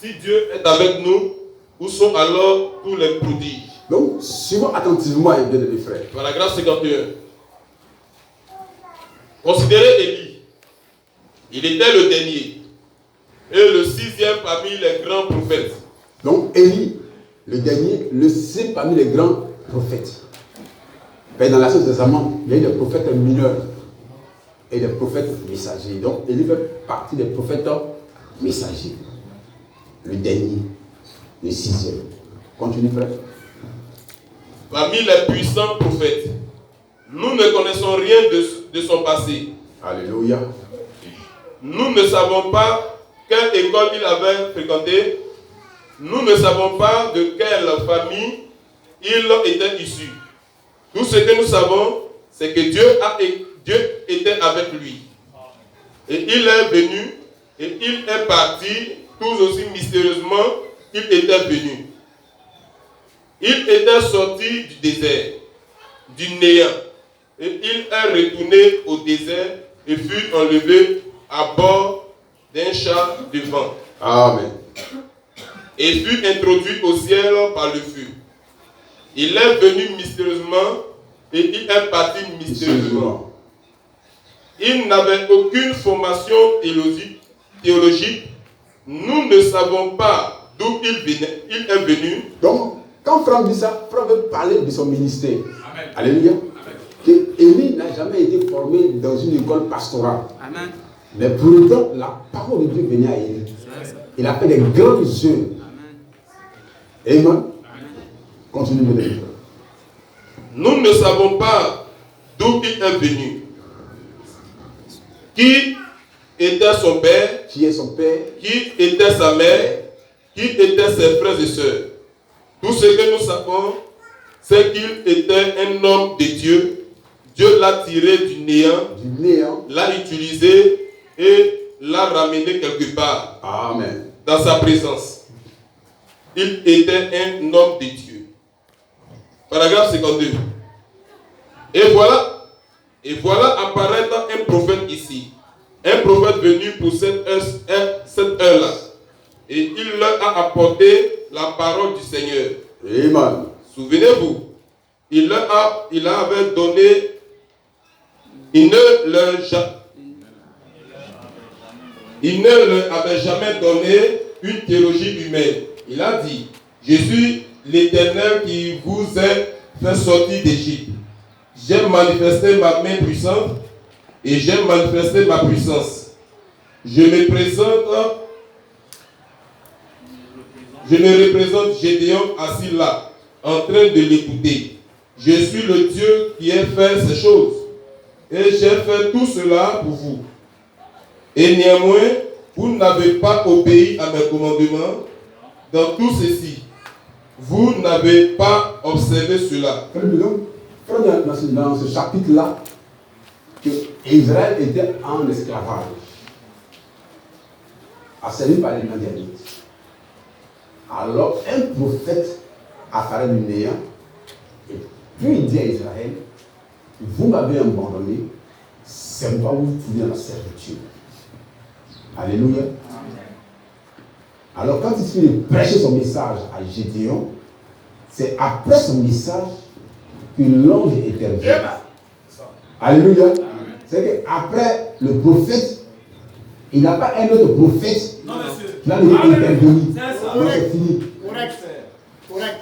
Si Dieu est avec nous, où sont alors tous les prodiges? Donc, suivons attentivement, bien aimés frères. Paragraphe 51. Considérez Élie. Il était le dernier et le sixième parmi les grands prophètes. Donc, Élie, le dernier, le sixième parmi les grands prophètes. Mais dans l'Ancien Testament, il y a eu des prophètes mineurs et des prophètes messagers. Donc, Élie fait partie des prophètes messagers. Le dernier, le sixième. Continue, frère. Parmi les puissants prophètes, nous ne connaissons rien de son passé. Alléluia. Nous ne savons pas quelle école il avait fréquenté. Nous ne savons pas de quelle famille il était issu. Tout ce que nous savons, c'est que Dieu était avec lui. Et il est venu et il est parti tout aussi mystérieusement qu'il était venu. Il était sorti du désert, du néant, et il est retourné au désert et fut enlevé à bord d'un char de vent. Amen. Et fut introduit au ciel par le feu. Il est venu mystérieusement et il est parti mystérieusement. Il n'avait aucune formation théologique. Nous ne savons pas d'où il est venu. Donc, quand Franck dit ça, Franck veut parler de son ministère. Amen. Alléluia. Que Élie n'a jamais été formé dans une école pastorale. Amen. Mais pour autant, la parole de Dieu venait à Élie. Il a fait des grandes œuvres. Amen. Amen. Continue de lire. Nous ne savons pas d'où il est venu. Qui était son père? Qui est son père? Qui était sa mère? Qui étaient ses frères et sœurs? Tout ce que nous savons, c'est qu'il était un homme de Dieu. Dieu l'a tiré du néant, l'a utilisé et l'a ramené quelque part. Amen. Dans sa présence. Il était un homme de Dieu. Paragraphe 52. Et voilà apparaître un prophète ici. Un prophète venu pour cette heure-là. Et il leur a apporté la parole du Seigneur. Amen. Souvenez-vous, il avait donné, il ne leur avait jamais donné une théologie humaine. Il a dit, je suis l'Éternel qui vous a fait sortir d'Égypte. J'ai manifesté ma main puissante et j'ai manifesté ma puissance. Je me représente Gédéon assis là, en train de l'écouter. Je suis le Dieu qui a fait ces choses. Et j'ai fait tout cela pour vous. Et néanmoins, vous n'avez pas obéi à mes commandements. Dans tout ceci, vous n'avez pas observé cela. Dans ce chapitre-là, que Israël était en esclavage, asservi par les Madianites. Alors, un prophète apparaît du néant, et puis il dit à Israël, vous m'avez abandonné, c'est moi vous trouvez dans la servitude. Alléluia. Alors, quand il finit de prêcher son message à Gédéon, c'est après son message que l'ange intervient. Alléluia. C'est qu'après le prophète, il n'a pas un autre prophète qui va lui intervenir. Donc c'est fini.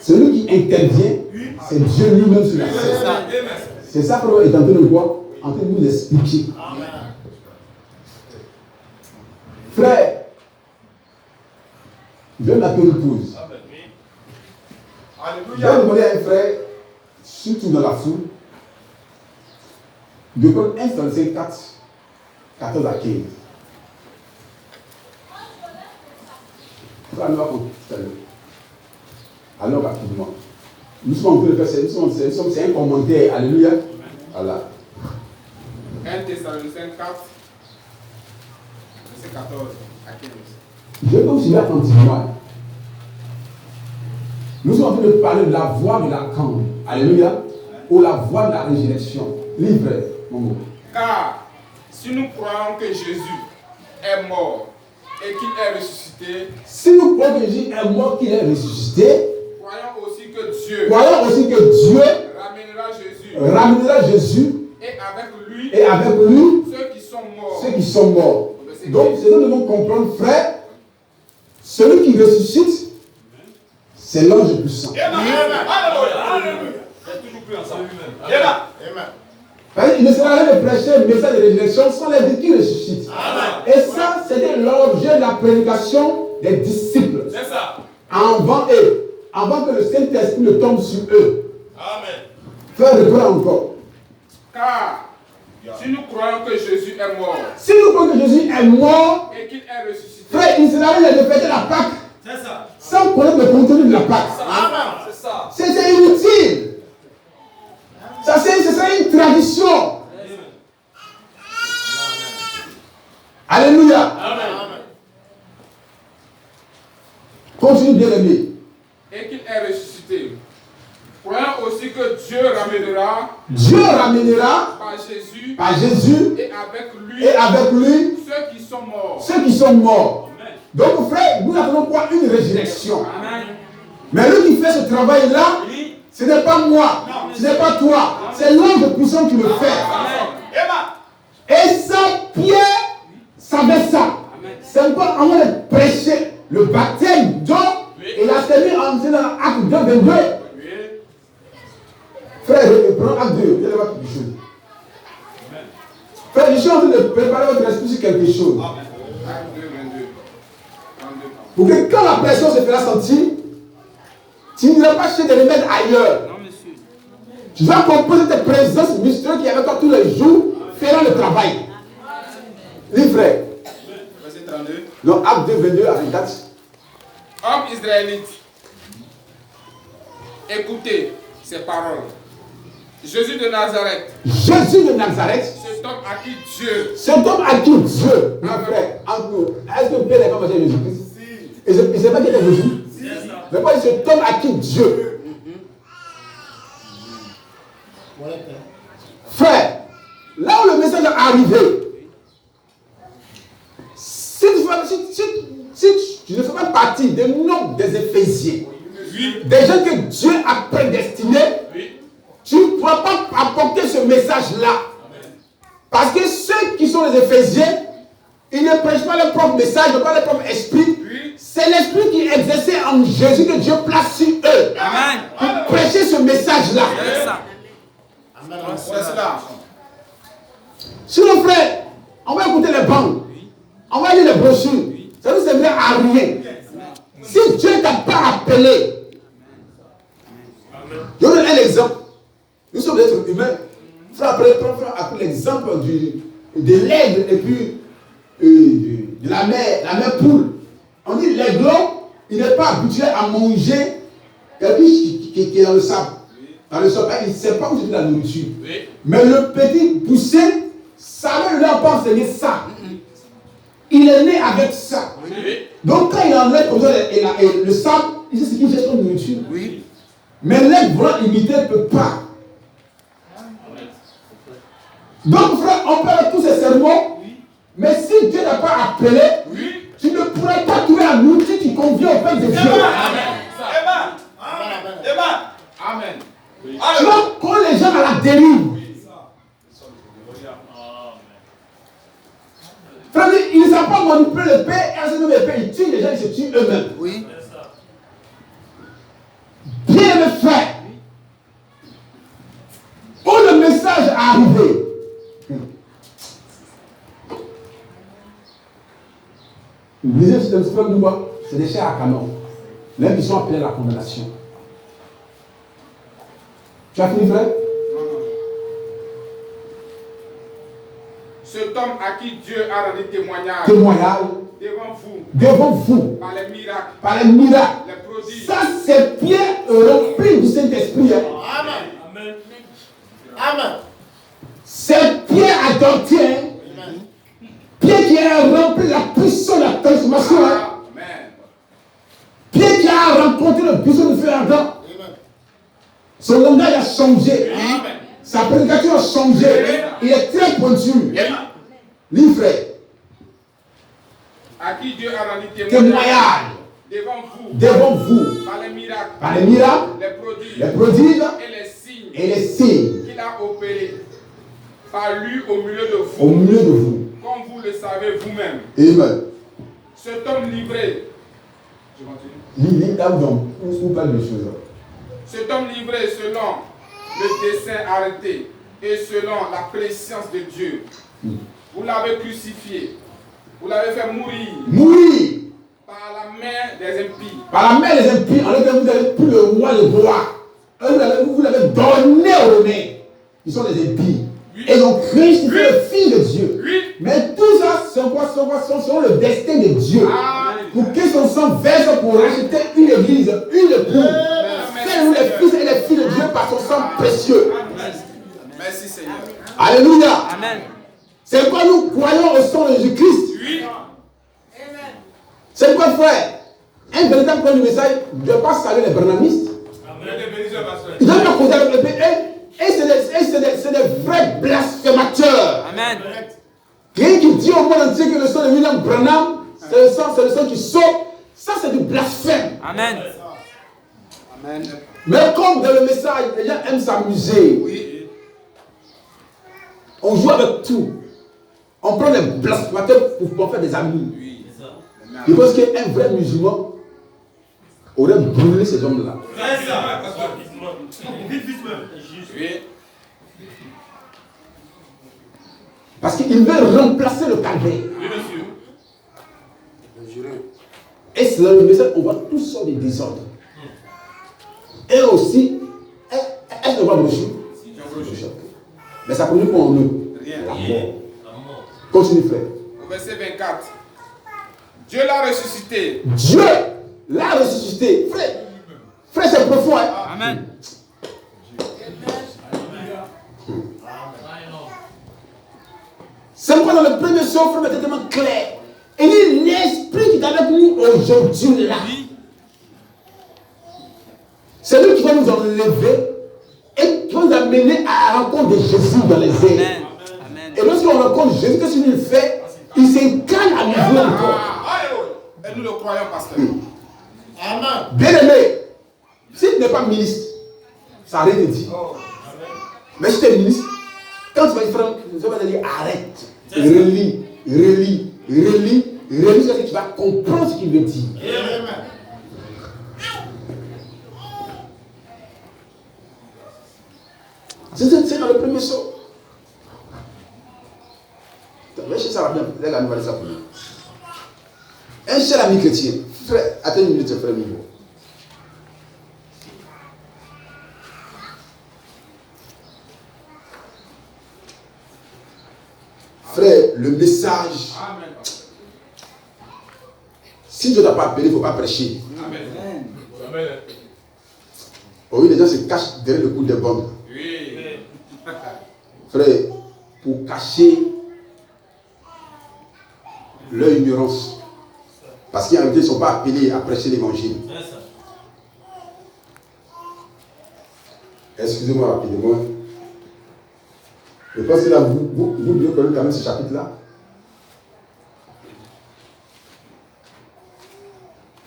Celui qui intervient, c'est Dieu lui-même sur la scène. C'est ça que l'on est en train de voir, en train de vous expliquer. Frère, je vais m'appeler une pause. Je vais demander à un frère, surtout dans la foule, de prendre 1 Thessaloniciens 4, 14 à 15. Alors rapidement. Nous sommes en train de faire, c'est un commentaire. Alléluia. Voilà. 1 Thessaloniciens 4, verset 14 à 15. Je vais aussi attentivement. Nous sommes en train de parler de la voie de la camp. Alléluia. Ou la voie de la résurrection. Livre, mon mot. Car si nous croyons que Jésus est mort et qu'il est ressuscité, si nous croyons que Jésus est mort, qu'il est ressuscité, croyons aussi que Dieu ramènera Jésus et avec lui ceux qui sont morts. Donc, c'est nous devons comprendre, frère, celui qui ressuscite, c'est l'ange puissant. Il ne sert à rien de prêcher le message de résurrection sans les vies qui ressuscitent. Et ça, c'était l'objet de la prédication des disciples. C'est ça. Avant que le Saint-Esprit ne tombe sur eux. Amen. Frère, reprends encore. Car si nous croyons que Jésus est mort Si nous croyons que Jésus est mort, et qu'il est ressuscité, frère, il ne sert à rien de fêter la Pâque C'est ça. sans connaître le contenu de la Pâque. Amen. C'est ça. C'est inutile. Ça, c'est une tradition. Alléluia. Amen. Continue, bien aimé. et qu'il est ressuscité. Croyons aussi que Dieu ramènera par Jésus et avec lui ceux qui sont morts. Amen. Donc, frère, nous n'avons pas une résurrection. Amen. Mais lui qui fait ce travail-là, ce n'est pas moi, ce n'est pas toi, c'est l'ange puissant qui le fait. Amen. Et ça, Pierre savait ça. C'est pas en train de prêcher le baptême d'eau. Il a servi en dans l'acte 2, 22. Frère, prends acte 2, il y a quelque chose. Frère, je suis en train de préparer votre esprit sur quelque chose. Acte 2, 22. Pour que quand la personne se fera sentir, tu n'iras pas chercher des remèdes ailleurs. Non, monsieur. Tu vas comprendre cette présence mystérieuse qui est avec toi tous les jours, fera le travail. Lis, frère. Verset 32. Donc, acte 2, 22 à 24. Homme israélite, écoutez ces paroles. Jésus de Nazareth, Jésus de Nazareth, cet homme à qui Dieu, cet homme à qui Dieu, mon frère, entre nous, est-ce que Pierre n'est pas mangé Jésus-Christ? Et il ne sait pas qui était Jésus? Mais pas cet homme à qui Dieu. Frère, là où le message est arrivé, si tu ne fais pas partie des nombres des Éphésiens, des gens que Dieu a prédestinés, tu ne pourras pas apporter ce message-là. Parce que ceux qui sont les Éphésiens, ils ne prêchent pas leur propre message, pas leur propre esprit. C'est l'esprit qui exerçait en Jésus que Dieu place sur eux. Amen. Pour prêcher ce message-là. C'est ça. Sinon, frère, on va écouter les bandes. On va lire les brochures. Ça ne servira à rien. Si Dieu ne t'a pas appelé. Je vous donne un exemple. Nous sommes des êtres humains. Frère, après l'exemple de l'aigle et puis de la mère poule. On dit l'aiglon, il n'est pas habitué à manger quelque chose qui est dans le sable. Dans le sol, il ne sait pas où c'est de la nourriture. Oui. Mais le petit poussé savait leur pas enseigner ça. Il est né avec ça. Oui. Donc quand il enlève comme ça et le sable, il sait ce qu'il cherche comme nourriture. Oui. Mais l'aigle voulant imiter ne peut pas. Donc frère, on parle de tous ces sermons, oui. Mais si Dieu n'a pas appelé, oui. Tu ne pourrais pas trouver la nourriture qui convient au peuple de Dieu. Amen. Amen. Tu vois, quand les gens à la dérive, frère, ils ne savent pas manipuler le paix, et en ce moment, le paix, ils tuent les gens, ils se tuent eux-mêmes. Oui. Bien aimé frère, où le message est arrivé, lisez ce système de quoi? C'est des chers à canon. Même ils sont appelés à la condamnation. Tu as fini, frère? Non. Cet homme à qui Dieu a rendu témoignage. Devant vous. Par les miracles. Les prodiges. Ça, c'est Pierre rempli du Saint-Esprit. Amen. Amen. C'est Pierre adopté. Pierre qui a rempli la puissance de la transformation. Amen. Pierre qui a rencontré le besoin de faire ardent. Son langage a changé. Amen. Sa prédication a changé. Amen. Il est très pointu. Livre. À qui Dieu a rendu témoignage. Devant vous. Par les miracles. Les prodiges. Et les signes. Qu'il a opéré. Par lui au milieu de vous. Comme vous le savez vous-même. Amen. Cet homme livré. Je continue. On parle de choses. Cet homme livré selon le dessein arrêté et selon la préscience de Dieu. Vous l'avez crucifié. Vous l'avez fait mourir. Mourir. Par la main des impies. Par la main des impies. En fait, vous n'avez plus le roi, le roi. Vous l'avez donné aux Romains. Ils sont des impies. Oui. Et ils ont crucifié le Fils de Dieu. Oui. Mais tout ça, c'est selon le destin de Dieu. Pour que son sang verse pour racheter une église, une épouse. Faire les fils et les filles de Dieu par son sang précieux. Merci Seigneur. Alléluia. Amen. C'est quoi nous croyons au sang de Jésus-Christ. Oui. C'est quoi frère? Un véritable point du message ne doit pas saluer les branhamistes. Il ne doit pas causer avec le pays. Et c'est des vrais blasphémateurs. Amen. Quelqu'un qui dit au monde entier que le sang de William Branham, c'est le sang qui sauve, ça c'est du blasphème. Amen. Amen. Mais comme dans le message, les gens aiment s'amuser. Oui. On joue avec tout. On prend des blasphémateurs pour faire des amis. Oui, c'est ça. Je pense qu'un vrai musulman aurait brûlé ces hommes-là. C'est ça. Oui. Parce qu'il veut remplacer le calvaire. Oui, monsieur. Et c'est dans le message, on voit tout ça des désordres. Et aussi, est-ce qu'on voit brochure? Mais ça produit quoi en eux? Rien. La mort. Continue, frère. Au verset 24. Dieu l'a ressuscité. Dieu l'a ressuscité. Frère, c'est profond. Hein? Amen. C'est pourquoi dans le premier son, frère, c'est tellement clair. Il dit l'esprit qui est avec nous aujourd'hui là. C'est lui qui va nous enlever et qui va nous amener à la rencontre de Jésus dans les airs. Et lorsqu'on rencontre Jésus, qu'est-ce qu'il fait? Il s'incarne à nouveau encore. Et nous le croyons, pasteur. Amen. Bien aimé, si tu n'es pas ministre, ça arrête de dire. Mais si tu es ministre, quand tu vas dire, tu vas dire arrête, relis, parce que tu vas comprendre ce qu'il veut dire. Amen. C'est dans le premier saut. Mais ça va bien, les gars, nous allons ça pour nous. Un cher ami chrétien, frère, attends une minute, frère Mivo. Frère, le message, Amen. si Dieu ne t'a pas appelé, il ne faut pas prêcher. Amen. Amen. Oh oui, les gens se cachent derrière le coup des bombes. Oui. Frère, pour cacher leur ignorance. Parce qu'en réalité, ils ne sont pas appelés à prêcher l'évangile. Excusez-moi rapidement. Je pense que là, vous devez connaître quand même ce chapitre-là.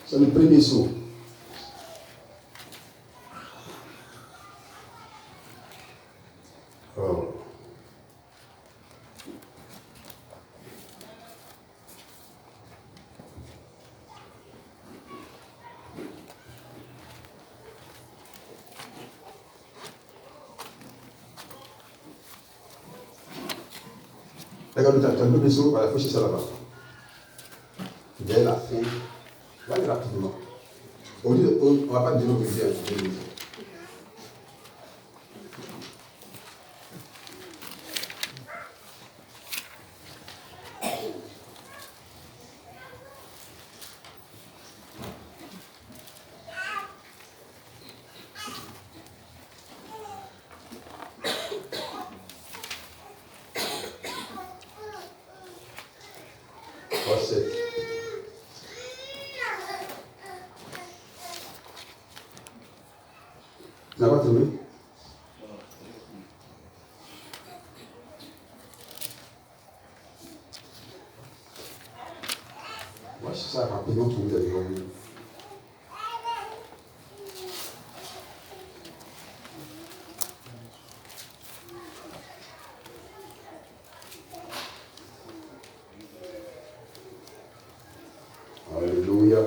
C'est le premier saut. Oh. Regarde, tu as un peu de saut, il faut chercher ça là-bas. Dès la fin, va aller rapidement. On ne va pas dire que je viens. Tu n'as pas trouvé? Moi, je sais ça rapidement pour vous aller voir. Alléluia.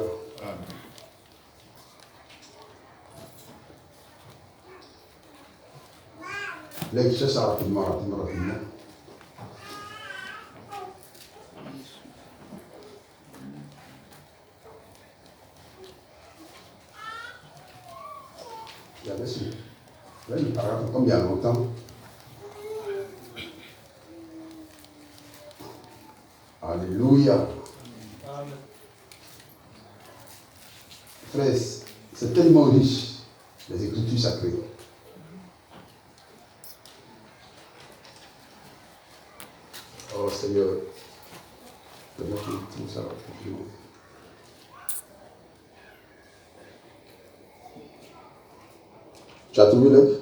Là, je cherche ça rapidement. Il y avait ce. Là, il paragraphe comme il y a longtemps. Alléluia. Frère, c'est tellement riche, les Écritures sacrées. Oh Seigneur, donne-moi tout ça rapidement. Tu as trouvé l'œuvre?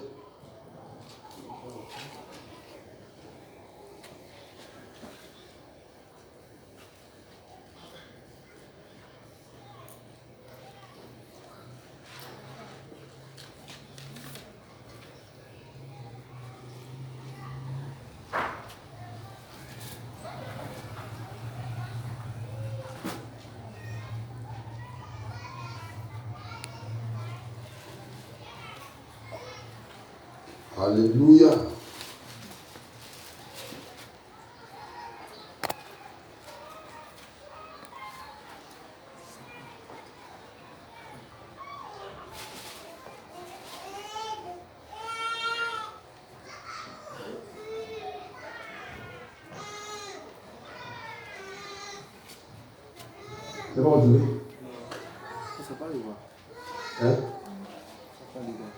Alléluia. C'est pas retrouvé? Ça pas les voir. Hein? Ça pas les voir.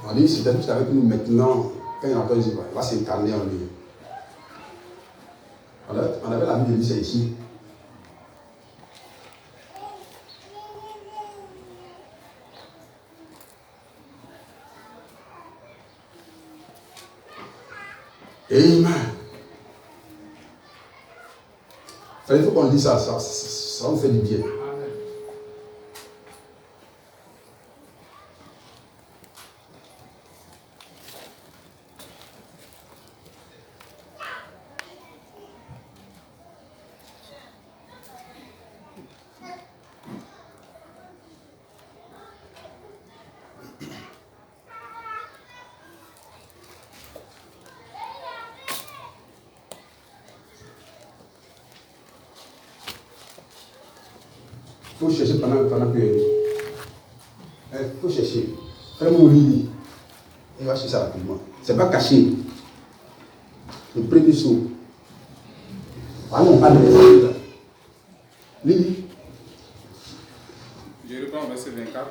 On dit, c'est juste avec nous maintenant, quand il entend, il va s'incarner en lui. On avait la Bible de c'est ici. Amen. Il faut qu'on dise ça nous fait du bien. faut chercher pendant que. Il faut chercher. Frère Mouli, il va chercher ça rapidement. C'est pas caché. Le premier saut. Allons, on parle de ça. Lily. Je reprends au verset 24.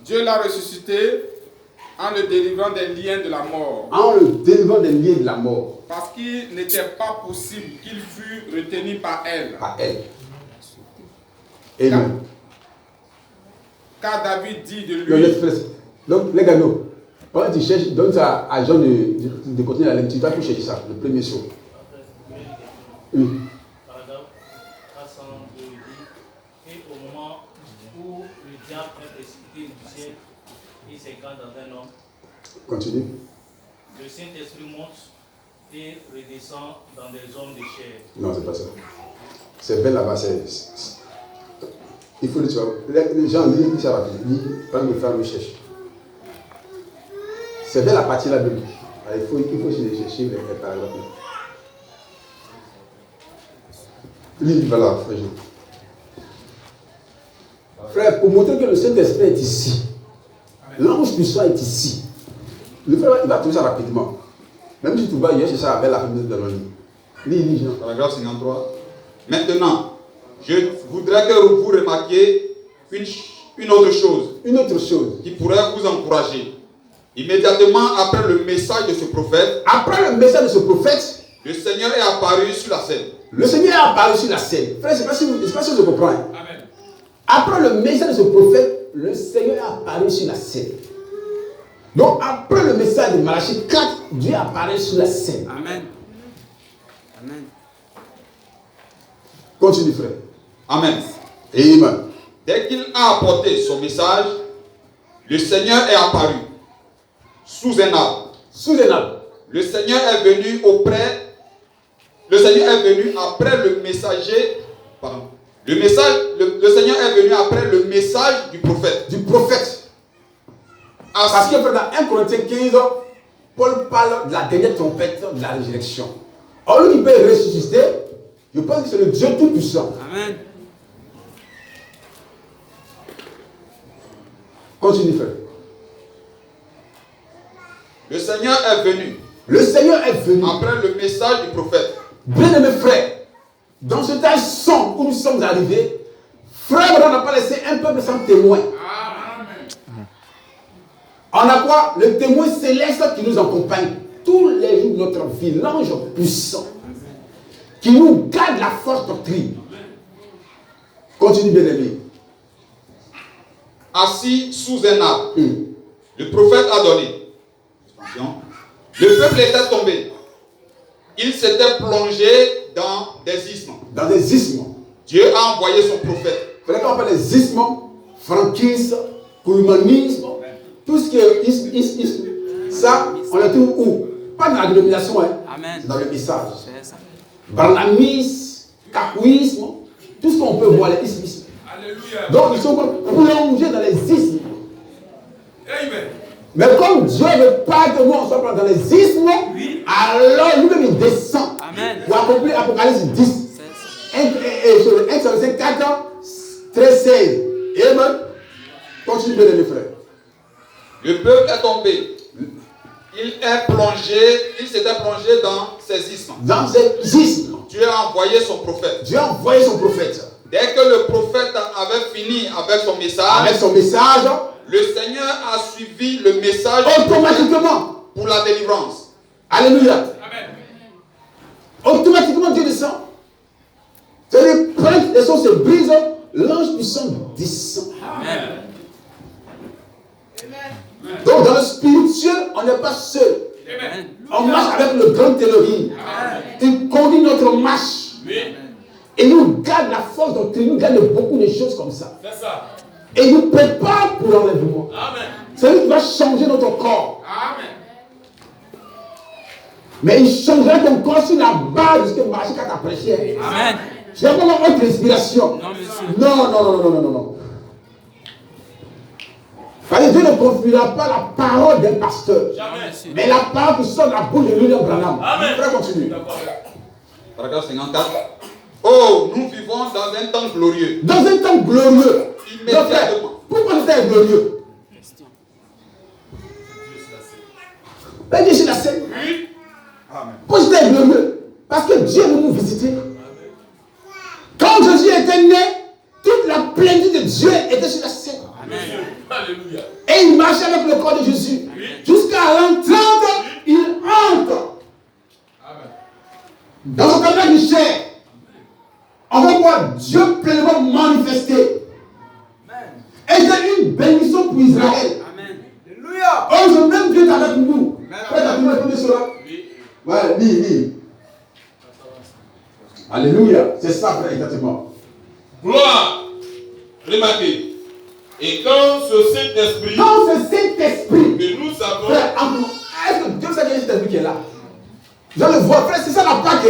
Dieu l'a ressuscité en le délivrant des liens de la mort. En le délivrant des liens de la mort. Parce qu'il n'était pas possible qu'il fût retenu par elle. Par elle. Amen. Car David dit de Le lui. l'express. Donc, les gars, non. Quand tu cherches, donne ça à Jean de continuer la lecture. Tu vas pour chercher ça, le premier saut. Oui. Paragraphe 402 dit, et au moment où le diable est précipité du ciel et s'écrase dans un homme, Continue. le Saint-Esprit monte et redescend dans des hommes de chair. Non, c'est pas ça. C'est belle là-bas. Il faut le tu vois. Les gens lisent ça rapidement. Prends le faire recherche. C'est belle la partie là de il faut chercher les paragraphes. Lis, voilà, frère. Frère, pour montrer que le Saint-Esprit est ici, l'ange du soir est ici. Le frère, il va trouver ça rapidement. Même si tu vas hier, c'est ça avec la féminine de l'ange. Lis, Jean. Paragraphe 53. Maintenant, je voudrais que vous remarquiez une autre chose. Une autre chose. Qui pourrait vous encourager. Immédiatement après le message de ce prophète. Après le message de ce prophète. Le Seigneur est apparu sur la scène. Le Seigneur est apparu sur la scène. Frère, je ne sais pas si je comprends. Amen. Après le message de ce prophète, le Seigneur est apparu sur la scène. Donc, après le message de Malachie 4, Dieu apparaît sur la scène. Amen. Amen. Continue, frère. Amen. Amen. Dès qu'il a apporté son message, le Seigneur est apparu sous un arbre. Sous un arbre. Le Seigneur est venu Le Seigneur est venu après le messager. Pardon. Le Seigneur est venu après le message du prophète. Du prophète. Parce que dans 1 Corinthiens 15, Paul parle de la dernière trompette de la résurrection. Or, lui qui peut ressusciter, je pense que c'est le Dieu Tout-Puissant. Amen. Continue, frère. Le Seigneur est venu. Le Seigneur est venu. Après le message du prophète. Bien-aimés frères, dans ce temps sombre où nous sommes arrivés, frère, on n'a pas laissé un peuple sans témoin. Amen. On a quoi? Le témoin céleste qui nous accompagne tous les jours de notre vie, l'ange puissant, qui nous garde la force doctrine. Continue, bien-aimé. Assis sous un arbre, le prophète a donné. Le peuple était tombé. Il s'était plongé dans des isthmes. Dans des isthmes. Dieu a envoyé son prophète. Vous savez qu'on appelle les isthmes, franquisme, humanisme, tout ce qui est isthme, ça, on le trouve où? Pas dans la dénomination, hein. Amen. Dans le message. C'est ça. Barnamisme, kakouisme, tout ce qu'on peut voir, les isthmes. Alléluia. Donc ils sont plongés dans les isthmes. Amen. Mais comme Dieu ne veut pas que nous on soit dans les isthmes, alors lui-même il descend. Amen. Pour accomplir Apocalypse 10. C'est ça. 1 Corinthiens 4, 13, 16. Amen. Continue bien les frères. Le peuple est tombé. Il s'était plongé dans ces isthmes. Dans ces isthmes, Dieu a envoyé son prophète. Dieu a envoyé son prophète. Dès que le prophète avait fini avec son message, le Seigneur a suivi le message automatiquement pour la délivrance. Alléluia. Amen. Automatiquement Dieu descend. C'est-à-dire, quand les choses se brisent, l'ange puissant descend. Amen. Donc dans le spirituel, on n'est pas seul. Amen. On marche avec le grand Elohim. Il conduit notre marche. Et nous garde la force doctrine, nous garde beaucoup de choses comme ça. C'est ça. Et il nous prépare pour l'enlèvement. Amen. C'est lui qui va changer notre corps. Amen. Mais il changera ton corps sur la base de ce que Malachie a prêché. Amen. Je n'ai pas autre inspiration. Non, monsieur. Non. Parce que Dieu ne confiera pas la parole d'un pasteur. Jamais. Mais la parole qui sort de la bouche de William Branham. Amen. Frère, continue. Paragraphe 54. Ô Oh, nous vivons dans un temps glorieux. Dans un temps glorieux. Immédiatement. Donc, frère, pourquoi le temps est glorieux? Ben, Dieu, c'est la scène. Pourquoi le temps est glorieux? Parce que Dieu veut nous visiter. Quand Jésus était né, toute la plénitude de Dieu était sur la scène. Alléluia. Et il marchait avec le corps de Jésus. Jusqu'à l'an 30, il entre dans le tabernacle du chair. On va voir Dieu pleinement manifesté. Et c'est une bénédiction pour Israël. Oh, même Dieu est avec nous. Frère, t'as vu cela? Ouais, lis. Alléluia. C'est ça, frère, exactement. Gloire. Remarquez. Et quand ce Saint-Esprit que nous avons, frère, est-ce que Dieu sait qu'il y a cet esprit qui est là? Vous allez le voir, frère, c'est ça la Pâque.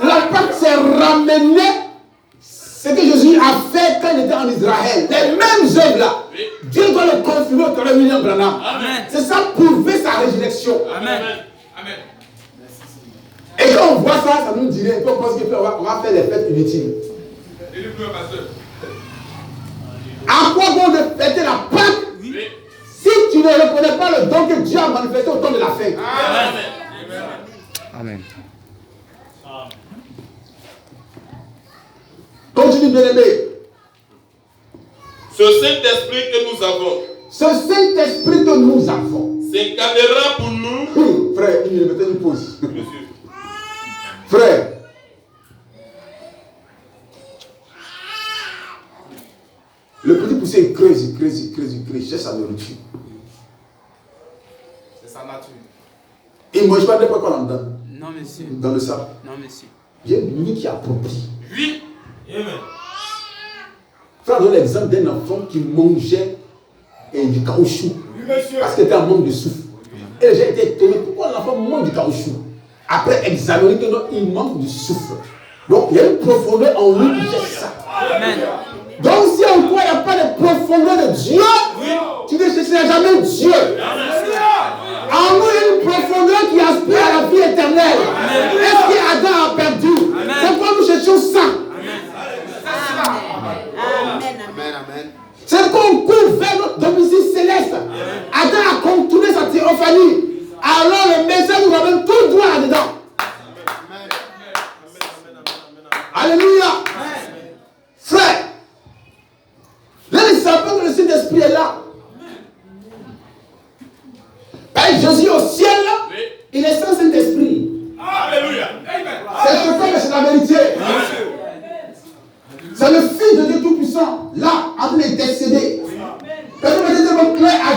La Pâque, c'est ramener ce que Jésus a fait quand il était en Israël. Les mêmes œuvres là. Dieu doit le confirmer au travers de William Branham. C'est ça prouver sa résurrection. Amen. Et quand on voit ça, ça nous dirait, on pense qu'on va faire les fêtes inutiles. À quoi bon de fêter la Pâque si tu ne reconnais pas le don que Dieu a manifesté au temps de la fête? Amen. Continue, bien-aimé. ce Saint-Esprit que nous avons, Ce Saint-Esprit que nous avons. s'incarnera pour nous. Frère, il me mettait une pause. Monsieur. Frère. Le petit poussé il creuse, cherche sa nourriture. C'est sa nature. Il ne mange pas n'importe quoi là-dedans. Non, monsieur. Dans le sable. Non, monsieur. Il y a une qui approprie. Oui. Amen. Frère, donne l'exemple d'un enfant qui mangeait du caoutchouc. Parce qu'il était en manque de souffle. Et les gens étaient étonnés. Pourquoi l'enfant mange du caoutchouc? Après examiner que non, il manque du souffle. Donc il y a une profondeur en lui qui fait ça. Amen. Donc si en toi il n'y a pas de profondeur de Dieu, tu ne chercheras jamais Dieu. En nous il y a une profondeur qui aspire à la vie éternelle. Est-ce qu'Adam a perdu? C'est pourquoi nous cherchons ça. C'est qu'on court vers notre domicile céleste. Adam a contourné sa théophanie. Alors le message nous ramène tout droit là-dedans. Alléluia. Frère, là, ils savent pas que le Saint-Esprit est là. Jésus au ciel, là, il est sans Saint-Esprit. Alléluia. C'est choquant, mais c'est la vérité. C'est le Fils de Dieu Tout-Puissant, là, en train d'intercéder. Parce que vous êtes tellement clair à